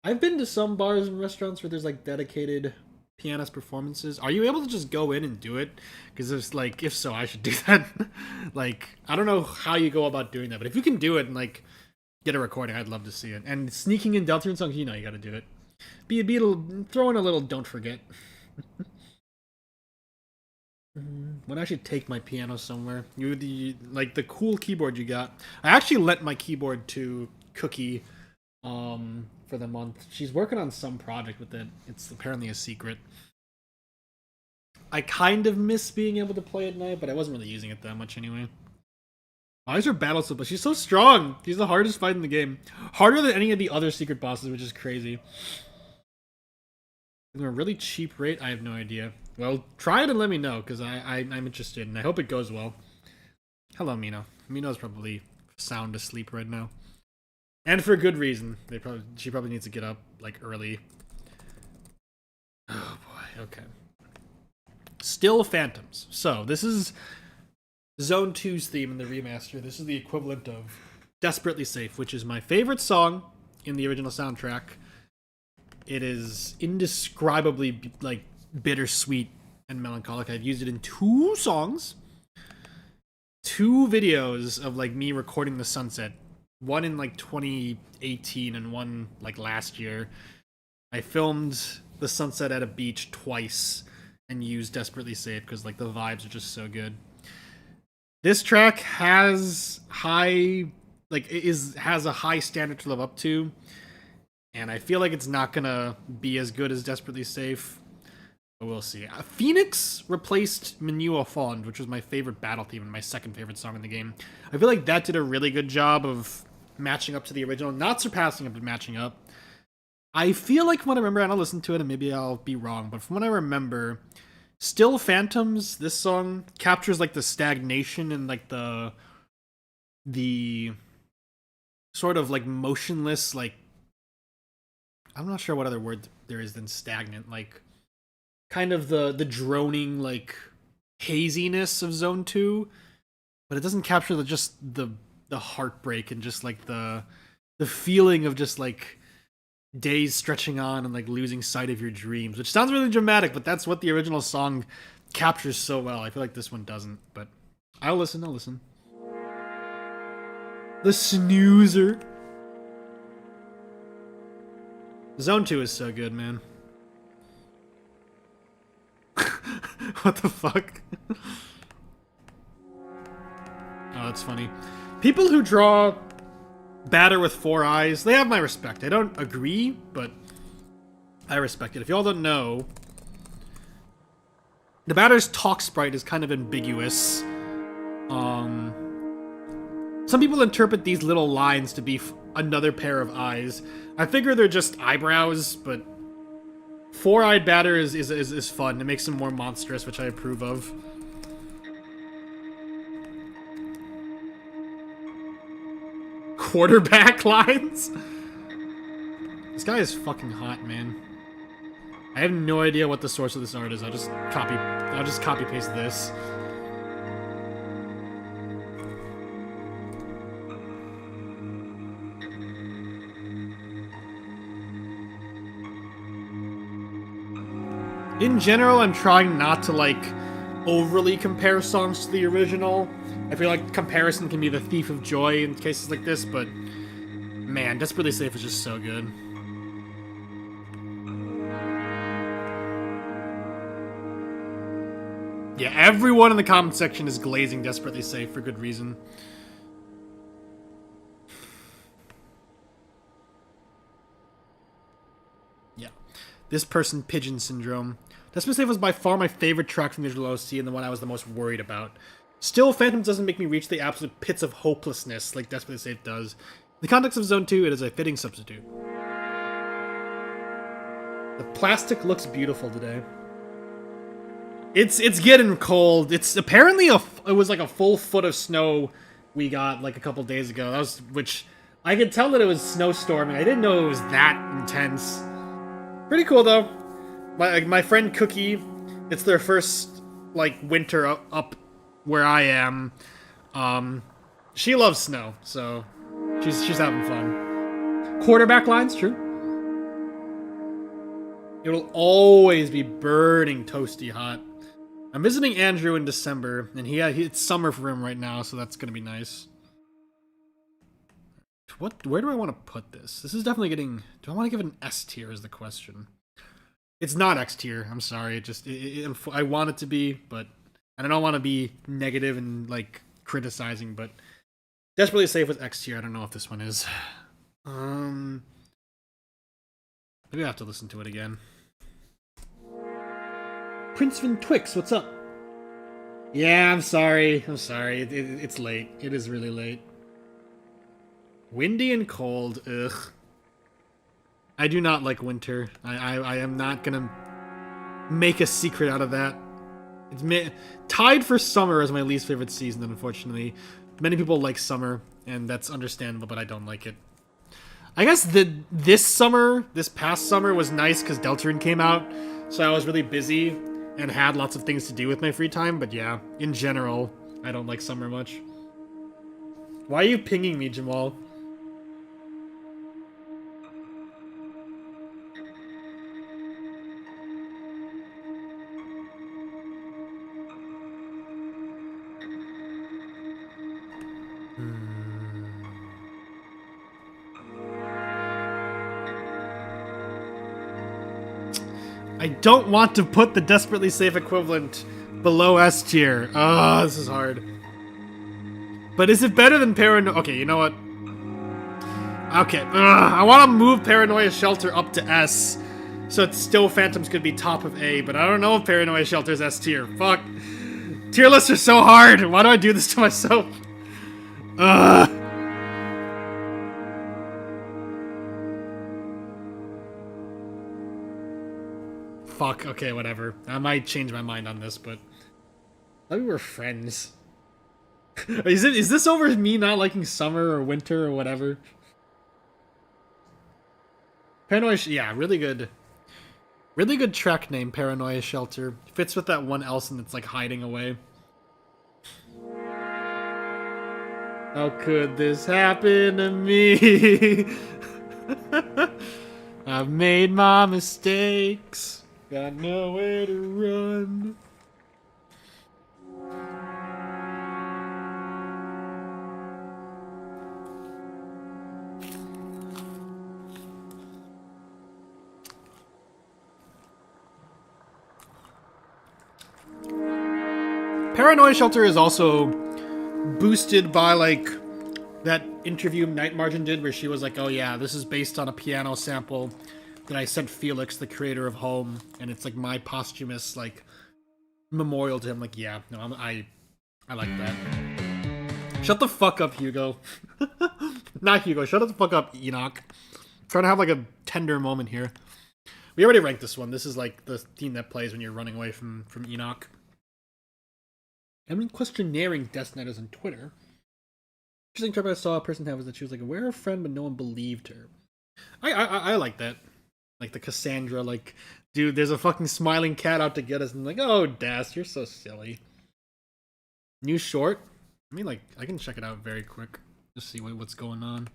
I've been to some bars and restaurants where there's, like, dedicated pianist performances. Are you able to just go in and do it? Because it's like, if so, I should do that. Like, I don't know how you go about doing that, but if you can do it and, like, get a recording, I'd love to see it. And sneaking in Deltarune songs, you know you gotta do it. Throw in a little don't forget. When I should take my piano somewhere. Like the cool keyboard you got. I actually lent my keyboard to Cookie for the month. She's working on some project with it. It's apparently a secret. I kind of miss being able to play at night, but I wasn't really using it that much anyway. Why is her battle so? But she's so strong. She's the hardest fight in the game. Harder than any of the other secret bosses, which is crazy. At a really cheap rate? I have no idea. Well, try it and let me know, because I'm interested, and I hope it goes well. Hello, Mino. Mino's probably sound asleep right now. And for good reason. She probably needs to get up, like, early. Oh, boy. Okay. Still Phantoms. So, this is Zone 2's theme in the remaster. This is the equivalent of Desperately Safe, which is my favorite song in the original soundtrack. It is indescribably, like, bittersweet and melancholic. I've used it in 2 songs. 2 videos of, like, me recording the sunset. One in, like, 2018 and one, like, last year. I filmed the sunset at a beach twice and used Desperately Safe because, like, the vibes are just so good. This track has has a high standard to live up to, and I feel like it's not gonna be as good as Desperately Safe, but we'll see. Phoenix replaced Menua Fond, which was my favorite battle theme and my second favorite song in the game. I feel like that did a really good job of matching up to the original, not surpassing it, but matching up. I feel like from what I remember, I don't listen to it, and maybe I'll be wrong, but from what I remember, Still Phantoms, this song captures like the stagnation and like the sort of like motionless, like, I'm not sure what other word there is than stagnant, like kind of the droning, like, haziness of Zone 2, but it doesn't capture the heartbreak and just like the feeling of just like days stretching on and like losing sight of your dreams, which sounds really dramatic, but that's what the original song captures so well. I feel like this one doesn't, but I'll listen. The snoozer. Zone 2 is so good, man. What the fuck? Oh, that's funny. People who draw batter with 4 eyes, they have my respect. I don't agree, but I respect it. If y'all don't know, the batter's talk sprite is kind of ambiguous. Some people interpret these little lines to be another pair of eyes. I figure they're just eyebrows, but 4-eyed batter is fun. It makes him more monstrous, which I approve of. Quarterback lines? This guy is fucking hot, man. I have no idea what the source of this art is. I'll just copy paste this. In general, I'm trying not to, like, overly compare songs to the original. I feel like comparison can be the thief of joy in cases like this, but man, Desperately Safe is just so good. Yeah, everyone in the comment section is glazing Desperately Safe for good reason. Yeah. This person, Pigeon Syndrome. Desperately Safe was by far my favorite track from the original OST and the one I was the most worried about. Still, Phantoms doesn't make me reach the absolute pits of hopelessness like Desperately Safe does. In the context of Zone 2, it is a fitting substitute. The plastic looks beautiful today. It's getting cold. It's apparently it was like a full foot of snow we got like a couple days ago. Which I could tell that it was snowstorming. I didn't know it was that intense. Pretty cool though. My friend Cookie, it's their first like winter up where I am. She loves snow, so she's having fun. Quarterback lines, true. It'll always be burning toasty hot. I'm visiting Andrew in December, and it's summer for him right now, so that's gonna be nice. Where do I want to put this? This is definitely getting. Do I want to give it an S tier? Is the question. It's not X tier. I'm sorry. I want it to be, but and I don't want to be negative and like criticizing. But Desperately Safe was X tier. I don't know if this one is. Maybe I have to listen to it again. Prince Van Twix, what's up? Yeah, I'm sorry. It's late. It is really late. Windy and cold. Ugh. I do not like winter. I am not gonna make a secret out of that. It's tied for summer as my least favorite season, unfortunately. Many people like summer, and that's understandable, but I don't like it. I guess this past summer was nice because Deltarune came out, so I was really busy and had lots of things to do with my free time, but yeah, in general, I don't like summer much. Why are you pinging me, Jamal? I don't want to put the Desperately Safe equivalent below S tier. Ah, this is hard. But is it better than Paranoia? Okay, you know what? Okay, I want to move Paranoia Shelter up to S, so it's still Phantoms could be top of A, but I don't know if Paranoia Shelter is S tier. Fuck. Tier lists are so hard. Why do I do this to myself? Ugh. Fuck, okay, whatever. I might change my mind on this, but I thought we were friends. Is this over me not liking summer or winter or whatever? Paranoia, yeah, really good. Really good track name, Paranoia Shelter. Fits with that one Elson that's like hiding away. How could this happen to me? I've made my mistakes. Got nowhere to run. Paranoia Shelter is also boosted by like that interview Night Margin did where she was like, oh yeah, this is based on a piano sample that I sent Felix, the creator of Home, and it's like my posthumous like memorial to him. Like, yeah, no, I like that. Shut the fuck up, Hugo. Not Hugo. Shut the fuck up, Enoch. I'm trying to have like a tender moment here. We already ranked this one. This is like the theme that plays when you're running away from Enoch. I've been questionnaring Death Knight on Twitter. Interesting trip I saw a person have was that she was like, we're a friend, but no one believed her. I like that. Like the Cassandra, like, dude, there's a fucking smiling cat out to get us, and I'm like, oh, Das, you're so silly. New short? I mean, like, I can check it out very quick. Just see what's going on.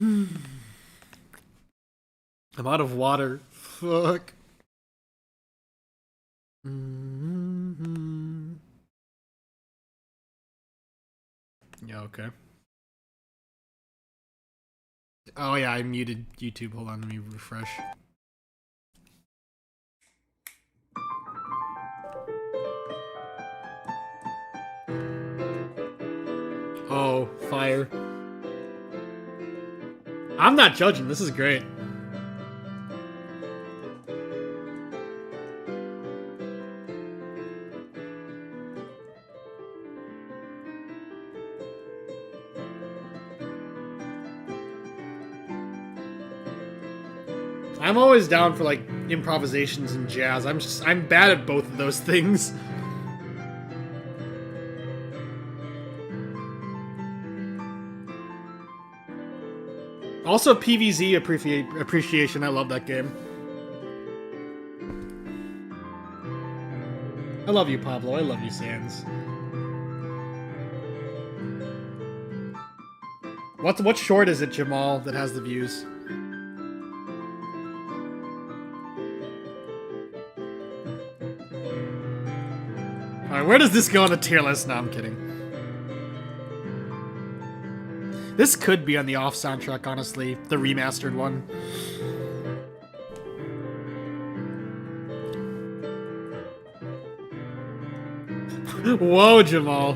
I'm out of water. Fuck. Yeah, okay. Oh yeah, I muted YouTube. Hold on, let me refresh. Oh, fire. I'm not judging, this is great. I'm always down for like improvisations and jazz. I'm bad at both of those things. Also PVZ appreciation. I love that game. I love you, Pablo. I love you, Sans. What short is it, Jamal, that has the views? Alright, where does this go on the tier list? No, I'm kidding. This could be on the off soundtrack, honestly. The remastered one. Whoa, Jamal.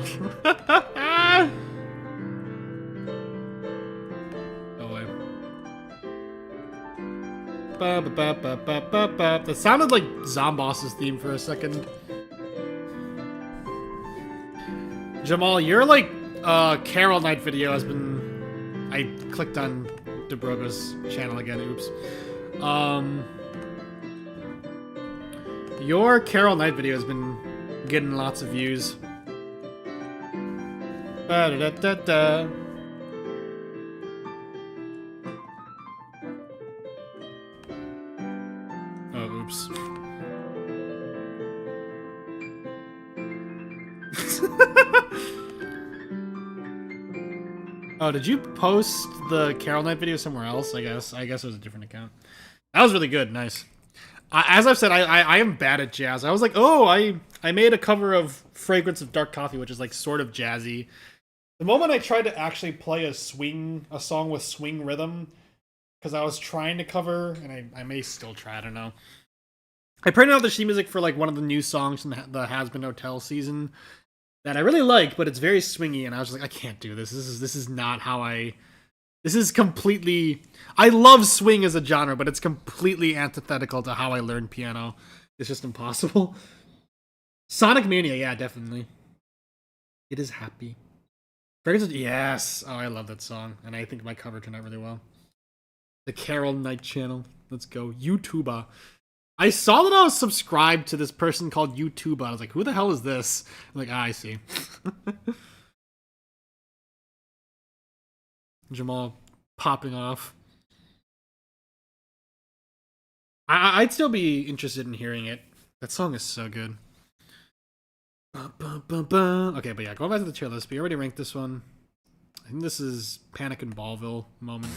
That sounded like Zomboss's theme for a second. Jamal, your like Carol Night video has been. I clicked on Debroga's channel again. Oops. Your Carol Night video has been getting lots of views. Ba-da-da-da-da. Oh, oops. Oh, did you post the Carol Night video somewhere else? I guess it was a different account. That was really good. Nice. As I've said, I am bad at jazz. I was like, oh, I made a cover of Fragrance of Dark Coffee, which is like sort of jazzy. The moment I tried to actually play a song with swing rhythm, because I was trying to cover, and I may still try, I don't know. I printed out the sheet music for like one of the new songs from the Has Been Hotel season that I really like, but it's very swingy, and I was just like, I can't do this. This is not how I... This is completely... I love swing as a genre, but it's completely antithetical to how I learned piano. It's just impossible. Sonic Mania, yeah, definitely. It is happy. Yes! Oh, I love that song, and I think my cover turned out really well. The Carol Night channel. Let's go. YouTuber. I saw that I was subscribed to this person called YouTuber. I was like, who the hell is this? I'm like, I see. Jamal popping off. I'd still be interested in hearing it. That song is so good. Okay, but yeah, going back to the tier list. We already ranked this one. I think this is Panic in Ballville moment.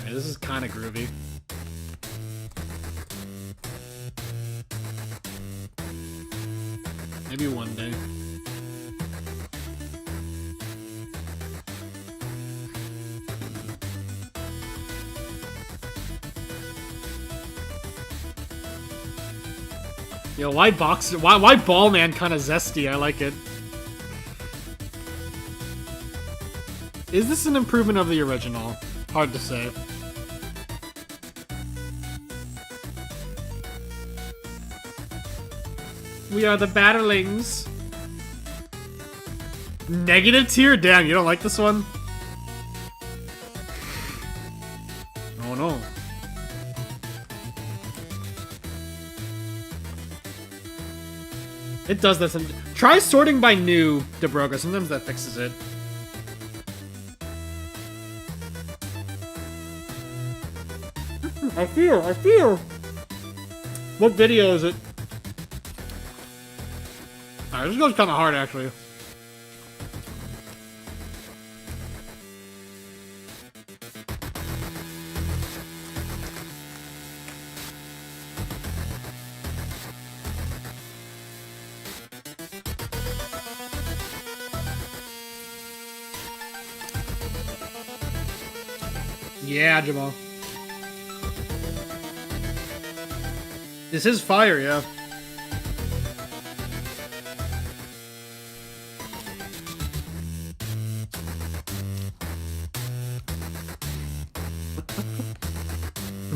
Okay, this is kind of groovy. Maybe one day. Yo, why Ball Man kind of zesty? I like it. Is this an improvement of the original? Hard to say. We are the Batterlings. Negative tier? Damn, you don't like this one? Oh no. It does this. Try sorting by new, Debroga. Sometimes that fixes it. I feel. What video is it? Alright, this goes kind of hard, actually. Yeah, Jamal. This is fire, yeah.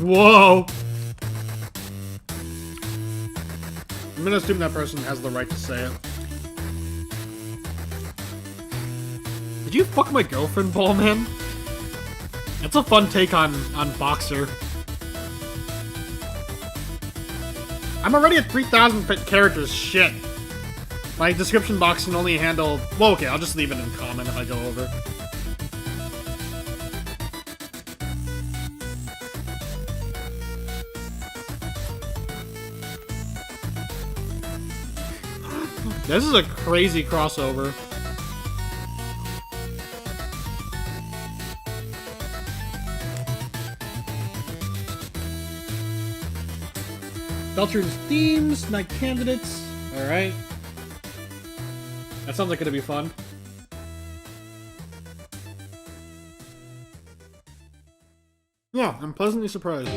Whoa! I'm gonna assume that person has the right to say it. Did you fuck my girlfriend, Ball Man? That's a fun take on Boxer. I'm already at 3,000 characters. Shit. My description box can only handle... Well, okay, I'll just leave it in comment if I go over. This is a crazy crossover. Beltran's themes, night candidates. Alright. That sounds like it'll be fun. Yeah, I'm pleasantly surprised.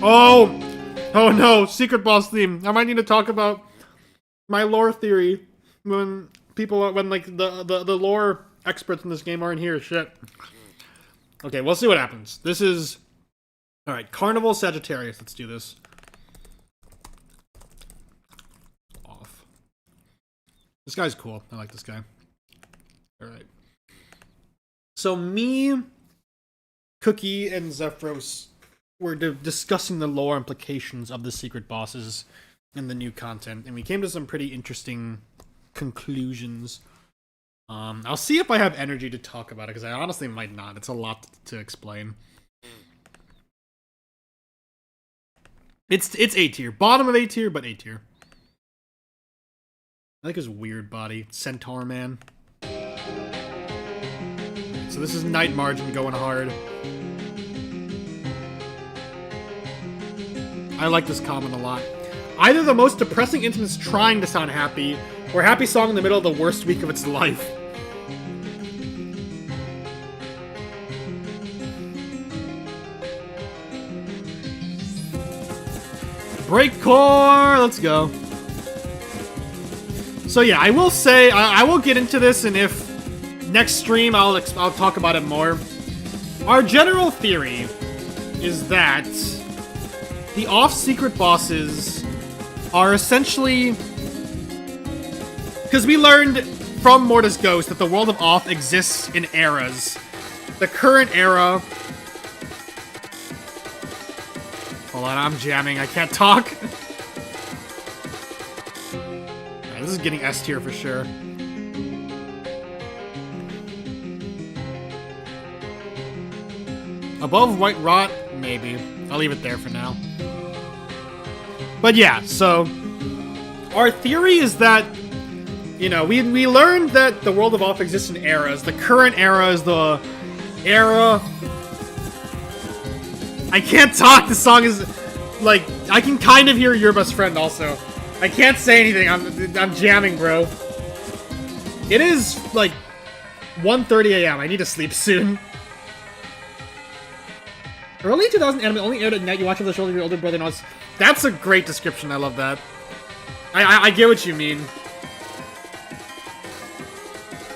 Oh! Oh no, secret boss theme. I might need to talk about my lore theory when like the lore experts in this game aren't here. Shit. Okay, we'll see what happens. This is all right. Carnival Sagittarius. Let's do this. Off. This guy's cool. I like this guy. All right. So me, Cookie, and Zephyros were discussing the lore implications of the secret bosses in the new content, and we came to some pretty interesting conclusions. I'll see if I have energy to talk about it, because I honestly might not. It's a lot to explain. It's A tier. Bottom of A tier, but A tier. I like his weird body. Centaur Man. So this is Night Margin going hard. I like this comment a lot. Either the most depressing instrument's trying to sound happy, or happy song in the middle of the worst week of its life. Breakcore! Let's go. So yeah, I will say, I will get into this, and if next stream I'll talk about it more. Our general theory is that the off-secret bosses are essentially... Because we learned from Mortis Ghost that the world of Off exists in eras. The current era... Hold on, I'm jamming. I can't talk. Yeah, this is getting S tier for sure. Above White Rot? Maybe. I'll leave it there for now. But yeah, so... Our theory is that... You know, we learned that the world of Off exists in eras. The current era is the era... I can't talk! The song is... Like, I can kind of hear Your Best Friend also. I can't say anything. I'm jamming, bro. It is, like, 1:30 a.m. I need to sleep soon. Early 2000 anime only aired at night. You watch on the shoulder of your older brother knows. That's a great description. I love that. I get what you mean.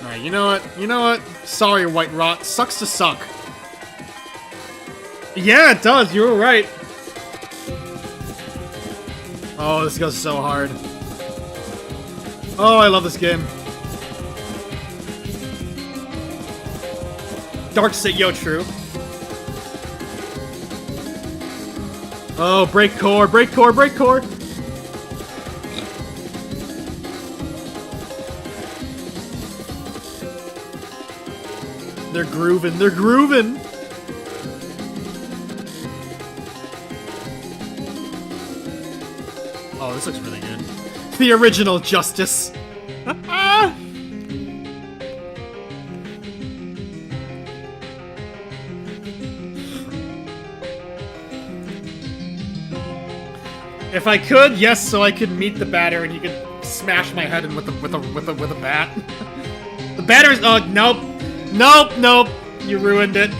Alright, you know what? You know what? Sorry, White Rot. Sucks to suck. Yeah, it does. You were right. Oh, this goes so hard. Oh, I love this game. Dark State, yo, true. Oh, break core, break core, break core. They're grooving, they're grooving. Oh, this looks really good. The original Justice. If I could, yes, so I could meet the batter and he could smash my head in with a bat. The batter's nope. Nope, nope. You ruined it.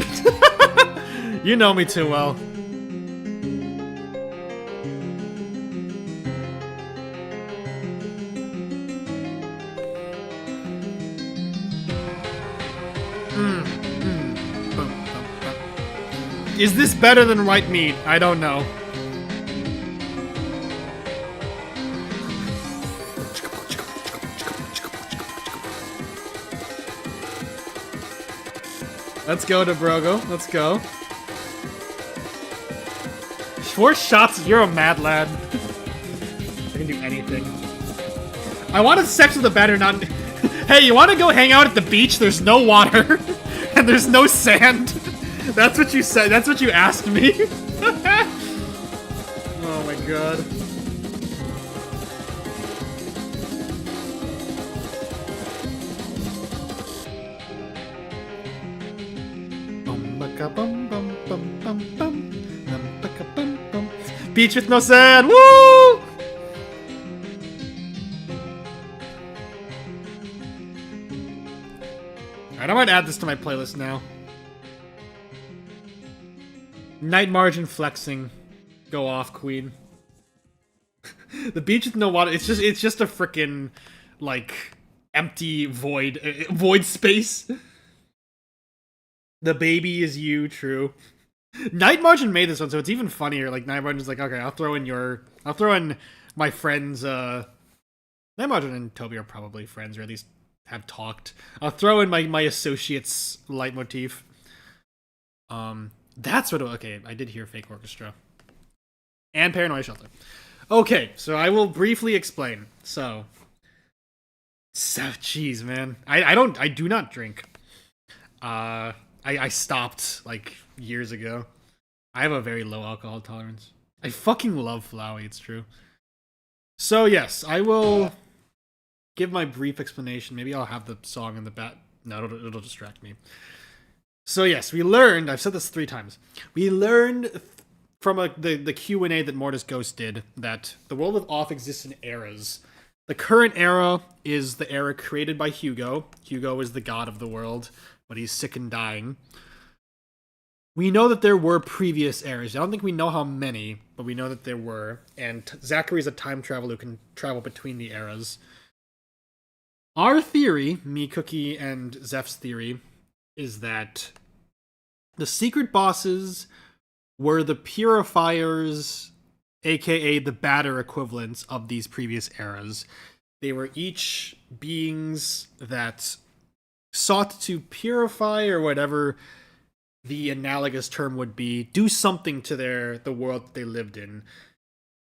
You know me too well. Is this better than white meat? I don't know. Let's go, Dobrogo. Let's go. 4 shots, you're a mad lad. I can do anything. I wanted sex with a batter, not... Hey, you want to go hang out at the beach? There's no water. And there's no sand. That's what you said. That's what you asked me. Oh my god. Beach with no sand. Woo! Alright, I might add this to my playlist now. Night margin flexing. Go off, queen. The beach with no water. It's just a freaking like empty void space. The baby is you, true. Night margin made this one, so it's even funnier. Like Night margin's like, okay, I'll throw in my friends. Night margin and Toby are probably friends, or at least have talked. I'll throw in my associate's leitmotif. That's what. Okay, I did hear fake orchestra and paranoia shelter. Okay, so I will briefly explain. Jeez, man, I do not drink. I stopped like years ago. I have a very low alcohol tolerance. I fucking love Flowey, it's true. So yes, I will give my brief explanation. Maybe I'll have the song in the back. No, it'll distract me. So yes, we learned. I've said this 3 times. We learned from the Q&A that Mortis Ghost did that the world of Off exists in eras. The current era is the era created by Hugo. Hugo is the god of the world, but he's sick and dying. We know that there were previous eras. I don't think we know how many, but we know that there were. And Zachary's a time traveler who can travel between the eras. Our theory, me, Cookie, and Zeph's theory, is that the secret bosses were the purifiers, aka the batter equivalents of these previous eras. They were each beings that sought to purify, or whatever the analogous term would be, do something to the world that they lived in.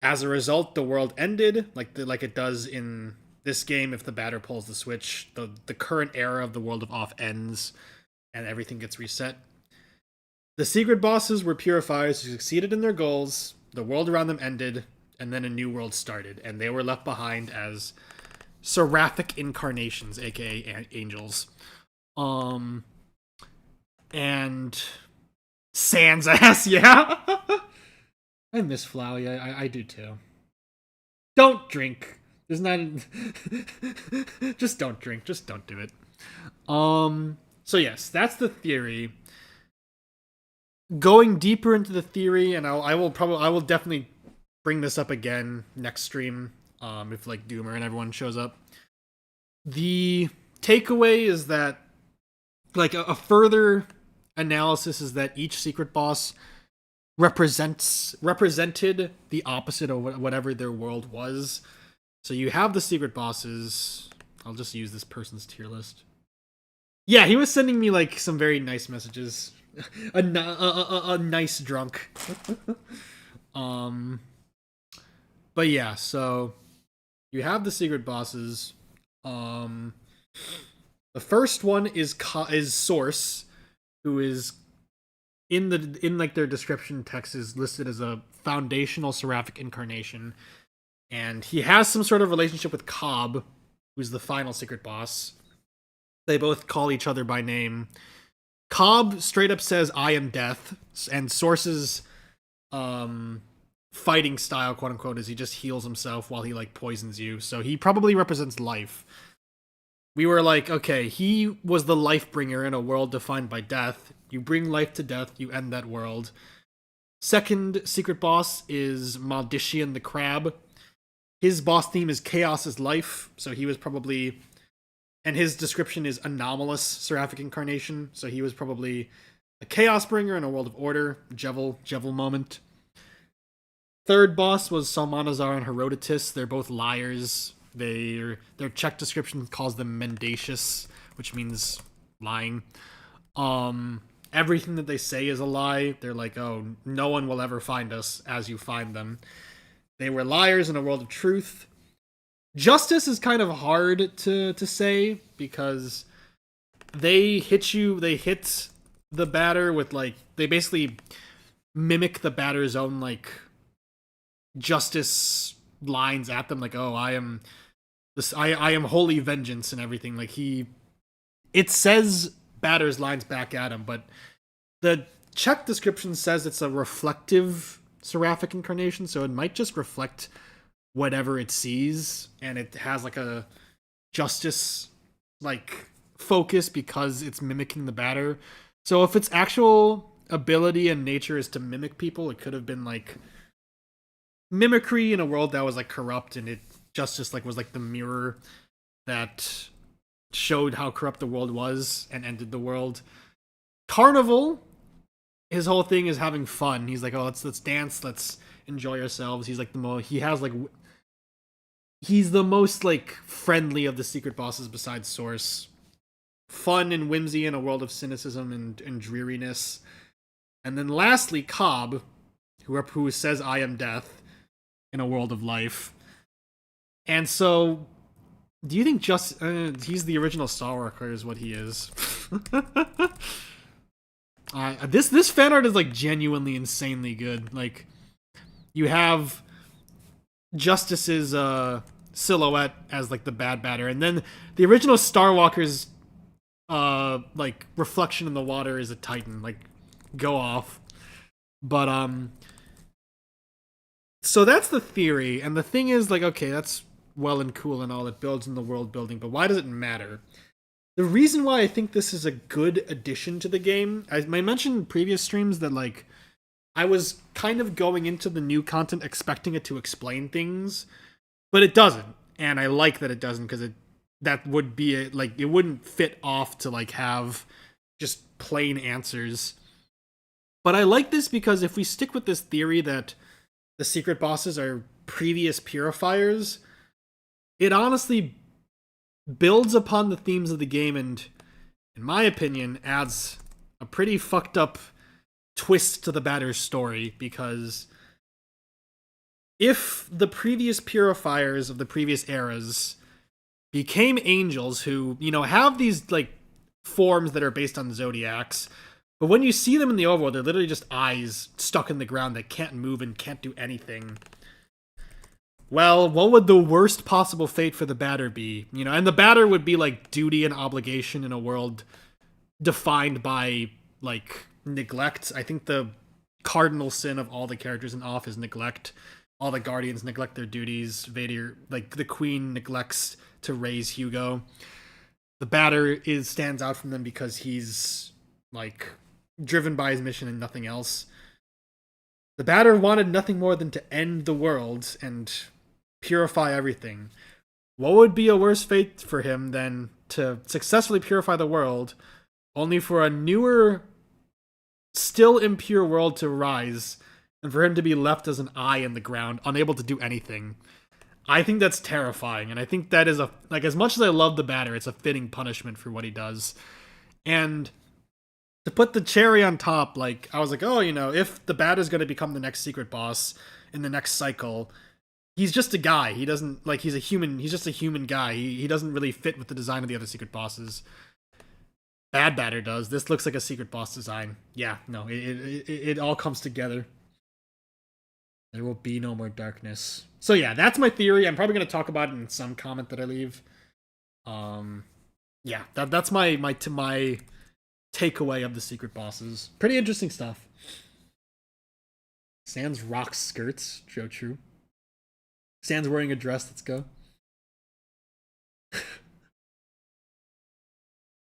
As a result, the world ended, like it does in this game. If the batter pulls the switch, the current era of the world of Off ends, and everything gets reset. The secret bosses were purifiers who succeeded in their goals, the world around them ended, and then a new world started, and they were left behind as seraphic incarnations, aka angels. And sans ass, yeah. I miss Flowey. I do too. Don't drink. There's not. Just don't drink. Just don't do it. So yes, that's the theory. Going deeper into the theory, and I will definitely bring this up again next stream. If like Doomer and everyone shows up. The takeaway is that, like, a further analysis is that each secret boss represented the opposite of whatever their world was. So you have the secret bosses. I'll just use this person's tier list. Yeah, he was sending me like some very nice messages. a nice drunk. But yeah, so you have the secret bosses. The first one is Source, who is in like their description text is listed as a foundational seraphic incarnation, and he has some sort of relationship with Cobb, who's the final secret boss. They both call each other by name. Cobb straight up says, "I am death," and Source's fighting style, quote unquote, is he just heals himself while he like poisons you. So he probably represents life. We were like, okay, he was the life bringer in a world defined by death. You bring life to death, you end that world. Second secret boss is Maldician the Crab. His boss theme is Chaos is Life, so he was probably... And his description is Anomalous Seraphic Incarnation, so he was probably a Chaos bringer in a world of order. Jevel moment. Third boss was Salmanazar and Herodotus. They're both liars. Their Czech description calls them mendacious, which means lying. Everything that they say is a lie. They're like, oh, no one will ever find us as you find them. They were liars in a world of truth. Justice is kind of hard to say because they hit the batter with like, they basically mimic the batter's own like justice lines at them, like, oh, I am holy vengeance and everything. Like it says batter's lines back at him, but the Czech description says it's a reflective seraphic incarnation, so it might just reflect whatever it sees, and it has like a justice like focus because it's mimicking the batter. So if it's actual ability and nature is to mimic people, it could have been like mimicry in a world that was like corrupt, and it justice like was like the mirror that showed how corrupt the world was and ended the world. Carnival, his whole thing is having fun. He's like, oh, let's dance, let's enjoy ourselves. He's like he's the most like friendly of the secret bosses besides Source. Fun and whimsy in a world of cynicism and dreariness. And then lastly, Cobb, who says I am death in a world of life. And so, do you think he's the original Star Walker is what he is? This fan art is like genuinely insanely good. Like, you have Justice's silhouette as like the bad batter, and then the original Star Walker's like reflection in the water is a Titan. Like, go off. But so that's the theory, and the thing is, like, okay, that's well and cool and all, it builds in the world building, but why does it matter? The reason why I think this is a good addition to the game, I mentioned in previous streams that, like, I was kind of going into the new content expecting it to explain things, but it doesn't, and I like that it doesn't, because that would be it wouldn't fit off to like have just plain answers. But I like this because if we stick with this theory that the secret bosses are previous purifiers, it honestly builds upon the themes of the game and, in my opinion, adds a pretty fucked up twist to the batter's story, because if the previous purifiers of the previous eras became angels who, you know, have these like forms that are based on the zodiacs, but when you see them in the overworld, they're literally just eyes stuck in the ground that can't move and can't do anything. Well, what would the worst possible fate for the batter be? You know, and the batter would be like duty and obligation in a world defined by like neglect. I think the cardinal sin of all the characters in Off is neglect. All the guardians neglect their duties. Vader, like the queen, neglects to raise Hugo. The batter stands out from them because he's like driven by his mission and nothing else. The batter wanted nothing more than to end the world and purify everything. What would be a worse fate for him than to successfully purify the world, only for a newer, still impure world to rise, and for him to be left as an eye in the ground, unable to do anything? I think that's terrifying, and I think that is as much as I love the batter, it's a fitting punishment for what he does. And to put the cherry on top, like, I was like, oh, you know, if the batter's going to become the next secret boss in the next cycle, he's just a guy. He doesn't, like, he's just a human guy. He doesn't really fit with the design of the other secret bosses. Bad batter does. This looks like a secret boss design. Yeah, no, it all comes together. There will be no more darkness. So yeah, that's my theory. I'm probably going to talk about it in some comment that I leave. Yeah, that's my takeaway of the secret bosses. Pretty interesting stuff. Sans rocks skirts. True. Sans wearing a dress. Let's go.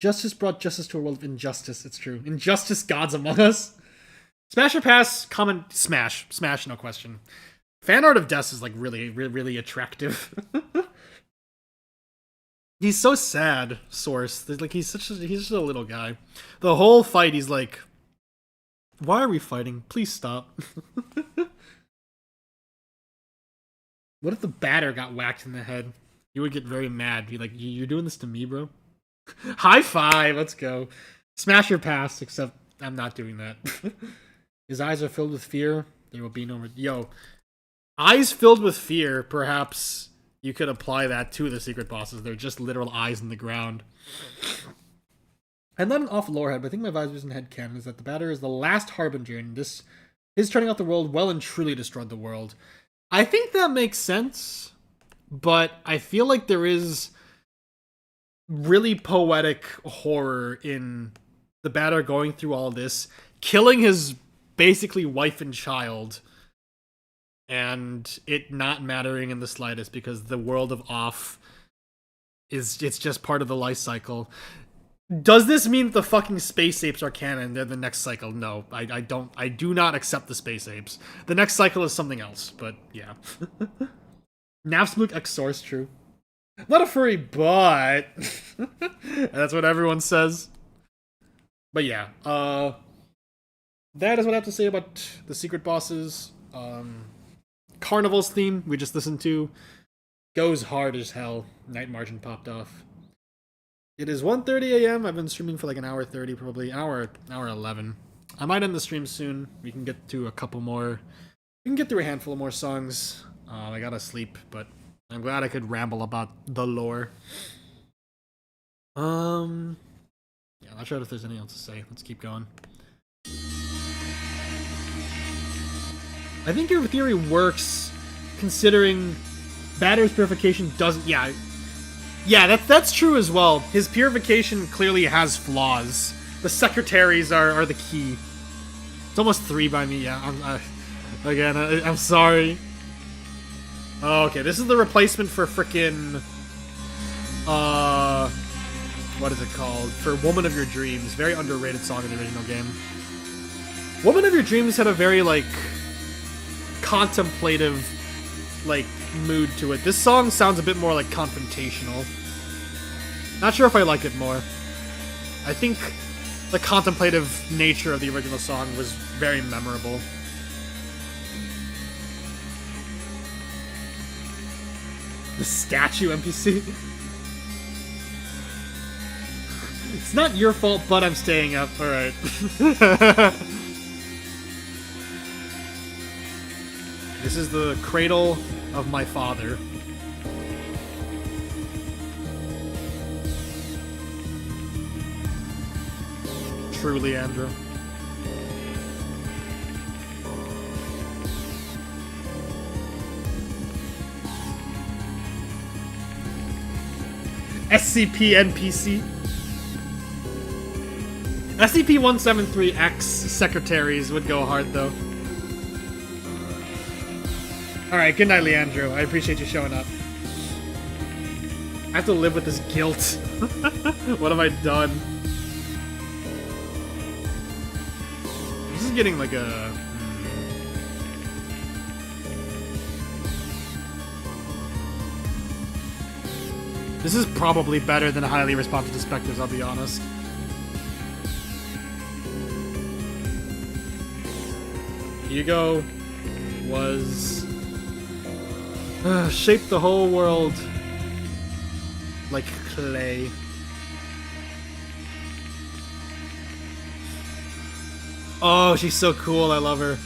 Justice brought justice to a world of injustice. It's true. Injustice gods among us. Smash or pass? Comment. Smash. Smash, no question. Fan art of Des is like really attractive. He's so sad, Source. Like, he's just a little guy. The whole fight, he's like, why are we fighting? Please stop. What if the batter got whacked in the head? You would get very mad. Be like, you're doing this to me, bro? High five, let's go. Smash or pass, except I'm not doing that. His eyes are filled with fear. There will be no more. Yo, eyes filled with fear, perhaps you could apply that to the secret bosses. They're just literal eyes in the ground. And then off lorehead, but I think my advisor's in headcanon is that the batter is the last harbinger, and his turning out the world well and truly destroyed the world. I think that makes sense, but I feel like there is really poetic horror in the batter going through all this, killing his basically wife and child, and it not mattering in the slightest because the world of Off it's just part of the life cycle. Does this mean the fucking space apes are canon? They're the next cycle? No, I don't. I do not accept the space apes. The next cycle is something else, but yeah. Navsmook X Source, true. Not a furry, but that's what everyone says. But yeah, that is what I have to say about the secret bosses. Carnival's theme we just listened to goes hard as hell. Night Margin popped off. It is 1:30 a.m. I've been streaming for like an hour 30, probably hour 11. I might end the stream soon. We can get to a couple more. We can get through a handful of more songs. I gotta sleep, but I'm glad I could ramble about the lore. Yeah, not sure if there's anything else to say. Let's keep going. I think your theory works, considering Batter's purification doesn't. Yeah, that's true as well. His purification clearly has flaws. The secretaries are the key. It's almost 3 by me. Yeah, I'm sorry. Oh, okay, this is the replacement for frickin' what is it called? For Woman of Your Dreams. Very underrated song in the original game. Woman of Your Dreams had a very, like, contemplative, like, mood to it. This song sounds a bit more, like, confrontational. Not sure if I like it more. I think the contemplative nature of the original song was very memorable. The statue NPC? It's not your fault, but I'm staying up. Alright. This is the cradle of my father. True, Leandro. SCP NPC. SCP-173-X secretaries would go hard, though. Alright, good night, Leandro. I appreciate you showing up. I have to live with this guilt. What have I done? This is getting like a... This is probably better than highly responsive to specters, I'll be honest. Hugo was... shaped the whole world like clay. Oh, she's so cool. I love her.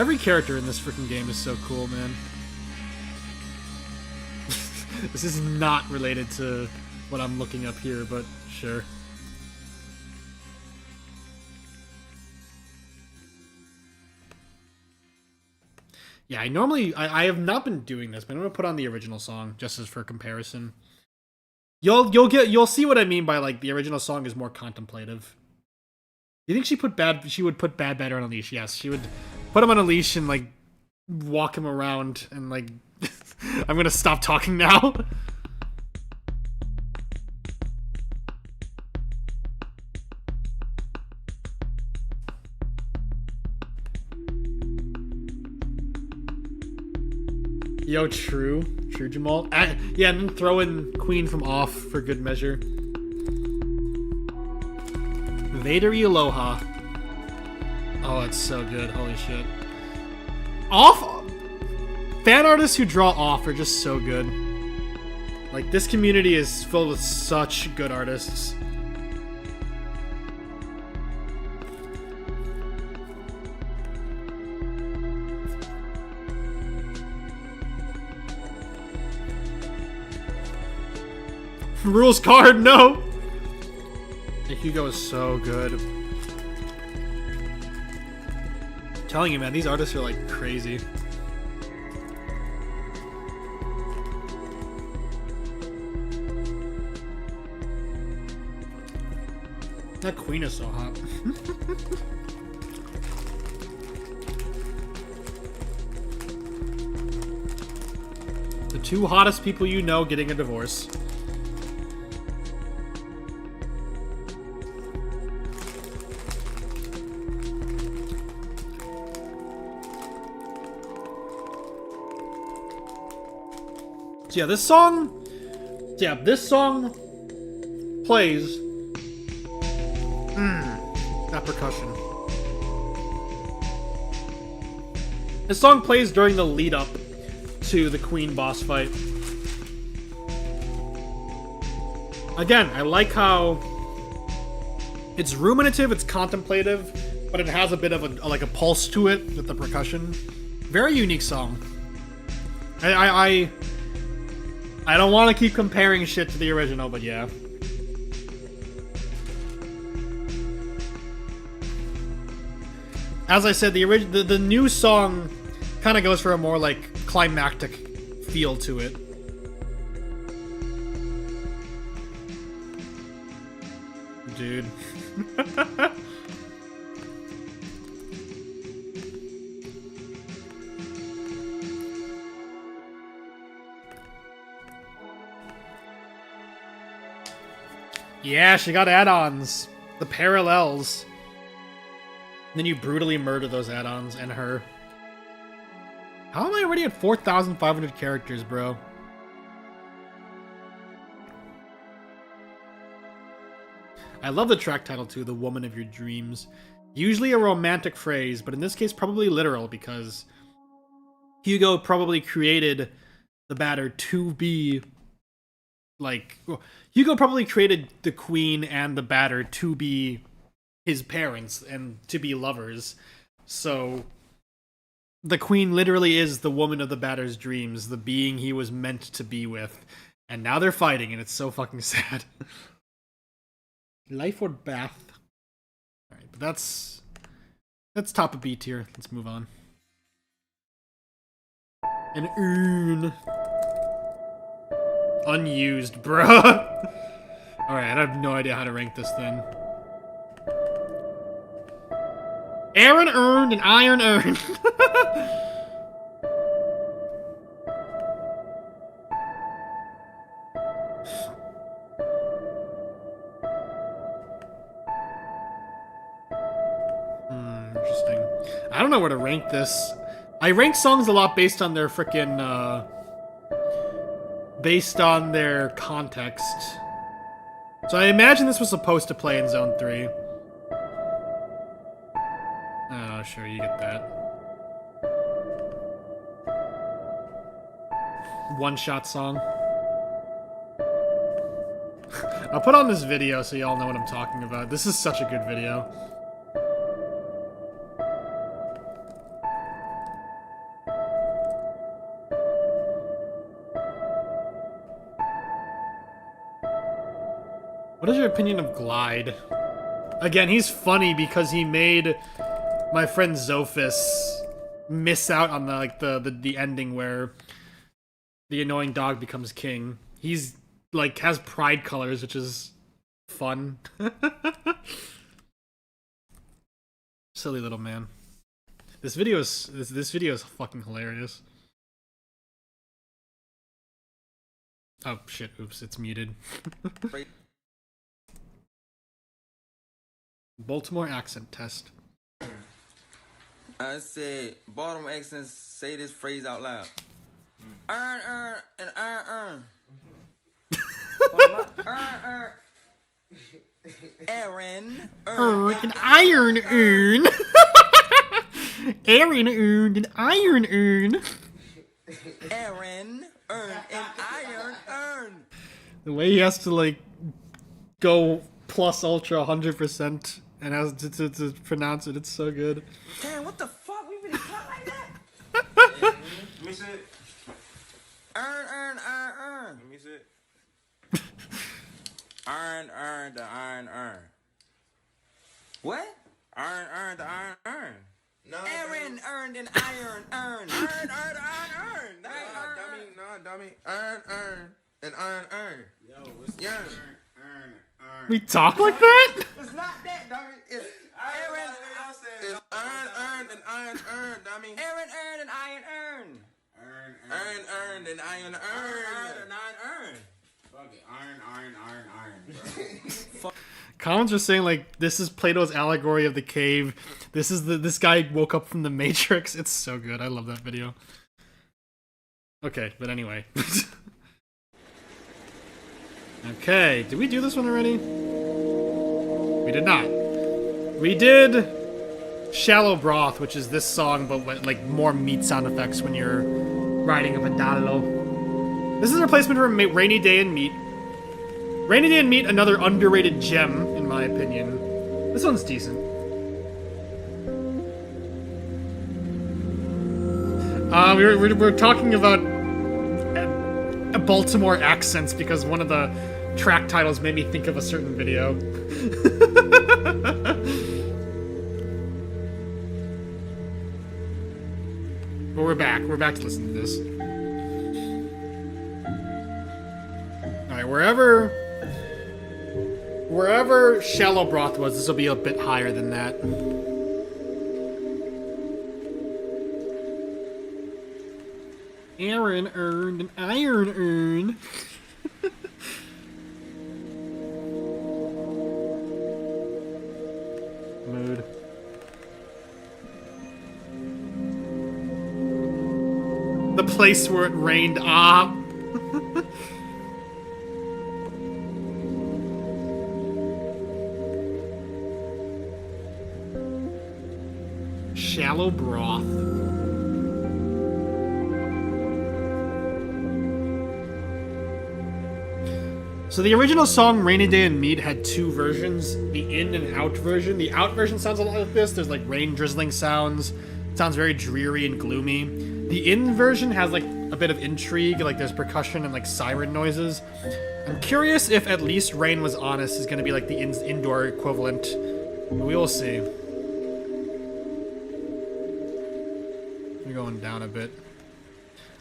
Every character in this freaking game is so cool, man. This is not related to what I'm looking up here, but sure. Yeah, I have not been doing this, but I'm gonna put on the original song just as for comparison. You'll see what I mean by like the original song is more contemplative. You think she would put Bad Batter on a leash? Yes, she would put him on a leash and like walk him around and like I'm gonna stop talking now. Yo, true Jamal. Yeah, and then throw in Queen from Off for good measure. Vadery Aloha. Oh, that's so good. Holy shit. Off. Fan artists who draw Off are just so good. Like, this community is filled with such good artists. Rules card, no! Hugo is so good. I'm telling you, man, these artists are like crazy. That Queen is so hot. The Two hottest people you know getting a divorce. So yeah, this song plays. That percussion. This song plays during the lead up to the Queen boss fight. Again, I like how it's ruminative, it's contemplative, but it has a bit of a pulse to it with the percussion. Very unique song. I don't want to keep comparing shit to the original, but yeah. As I said, the new song kind of goes for a more like climactic feel to it. Dude. Yeah, she got add-ons. The parallels. And then you brutally murder those add-ons and her. How am I already at 4,500 characters, bro? I love the track title too, The Woman of Your Dreams. Usually a romantic phrase, but in this case probably literal, because Hugo probably created the batter to be like... Hugo probably created the Queen and the batter to be his parents and to be lovers. So the Queen literally is the woman of the batter's dreams, the being he was meant to be with. And now they're fighting, and it's so fucking sad. Life or Bath. Alright, but that's top of B tier. Let's move on. An urn. Unused, bruh. Alright, I have no idea how to rank this then. Aaron earned an iron urn. Interesting. I don't know where to rank this. I rank songs a lot based on their frickin' based on their context. So I imagine this was supposed to play in Zone 3. Oh, sure, you get that. One-shot song. I'll put on this video so y'all know what I'm talking about. This is such a good video. What is your opinion of Glide? Again, he's funny because he made my friend Zophis miss out on the ending where the annoying dog becomes king. He's like has pride colors, which is fun. Silly little man. This video is fucking hilarious. Oh shit! Oops, it's muted. Baltimore accent test. I said, Baltimore accents, say this phrase out loud. Earn, and earn. Earn. Aaron, an iron urn. Aaron earned an iron urn. Aaron, earn an iron urn. The way he has to like go plus ultra 100% and has to pronounce it, it's so good. Damn, what the fuck? We really talk like that? Let me see it. Earn. Let me see it. Earn, the iron, earn. What? Earn, the iron, earn. No, Aaron earned an iron, earn. Earn. Dummy. Earn, and earn. Yo, what's Yeah. earn. We talk like that? It's not that, dummy. It's Aaron. It's earn, and iron, dummy. Aaron earned an iron, earn. Earn, and iron, earn. Fuck it. Iron, bro. Comments are saying like this is Plato's allegory of the cave. This guy woke up from the Matrix. It's so good. I love that video. Okay, but anyway. Okay, did we do this one already? We did not. We did Shallow Broth, which is this song, but with, like, more meat sound effects when you're riding a pedalo. This is a replacement for Rainy Day and Meat. Rainy Day and Meat, another underrated gem, in my opinion. This one's decent. We're talking about Baltimore accents because one of the track titles made me think of a certain video. But we're back. We're back to listen to this. Alright, wherever Shallow Broth was, this will be a bit higher than that. Aaron earned an iron urn. Mood. The place where it rained. Ah. Shallow Broth. So the original song Rainy Day and Meat had two versions, the in and out version. The out version sounds a lot like this. There's like rain drizzling sounds. It sounds very dreary and gloomy. The in version has like a bit of intrigue, like there's percussion and like siren noises. I'm curious if At Least Rain Was Honest is going to be like the indoor equivalent. We will see. You're going down a bit.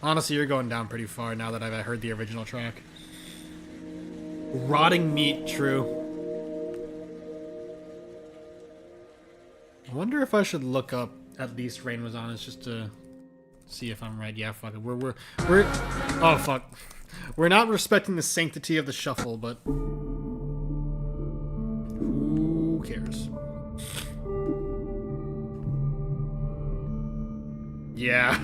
Honestly, you're going down pretty far now that I've heard the original track. Rotting meat, true. I wonder if I should look up At Least Rain Was Honest just to see if I'm right. Yeah, fuck it. We're oh fuck. We're not respecting the sanctity of the shuffle, but who cares? Yeah.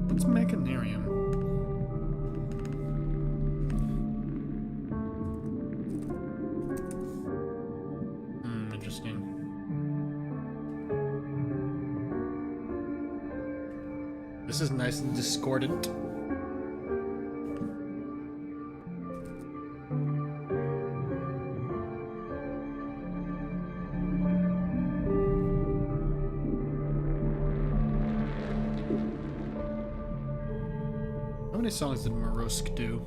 What's Machinarium? Interesting. This is nice and discordant. How many songs did Marusk do?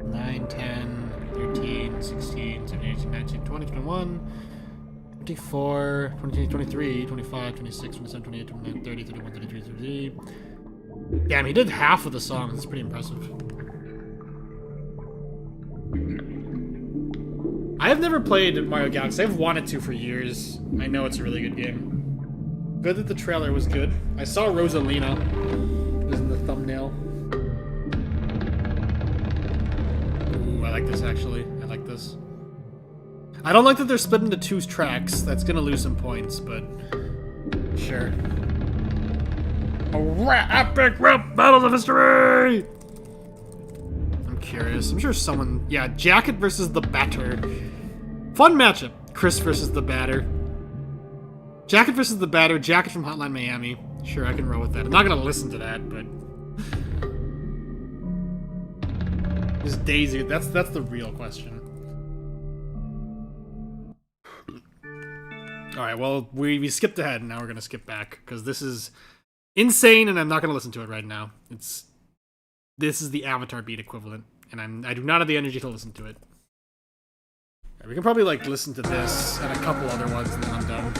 9, 10, 13, 16, 17, 18, 19, 20, 21, 24, 22, 23, 25, 26, 27, 28, 29, 30, 31, 33, 33. Damn, he did half of the songs. That's pretty impressive. I have never played Mario Galaxy. I've wanted to for years. I know it's a really good game. Good that the trailer was good. I saw Rosalina. It was in the thumbnail. Ooh, I like this actually. I like this. I don't like that they're split into 2 tracks. That's gonna lose some points, but sure. Epic rap battles of history! I'm curious. I'm sure someone... Yeah, Jacket versus the Batter. Fun matchup. Chris versus the Batter. Jacket versus the Batter. Jacket from Hotline Miami. Sure, I can roll with that. I'm not gonna listen to that, but... Just Daisy. That's the real question. Alright, well, we skipped ahead, and now we're gonna skip back, because this is insane, and I'm not gonna listen to it right now. This is the Avatar beat equivalent, and I do not have the energy to listen to it. Right, we can probably, like, listen to this and a couple other ones, and then I'm done.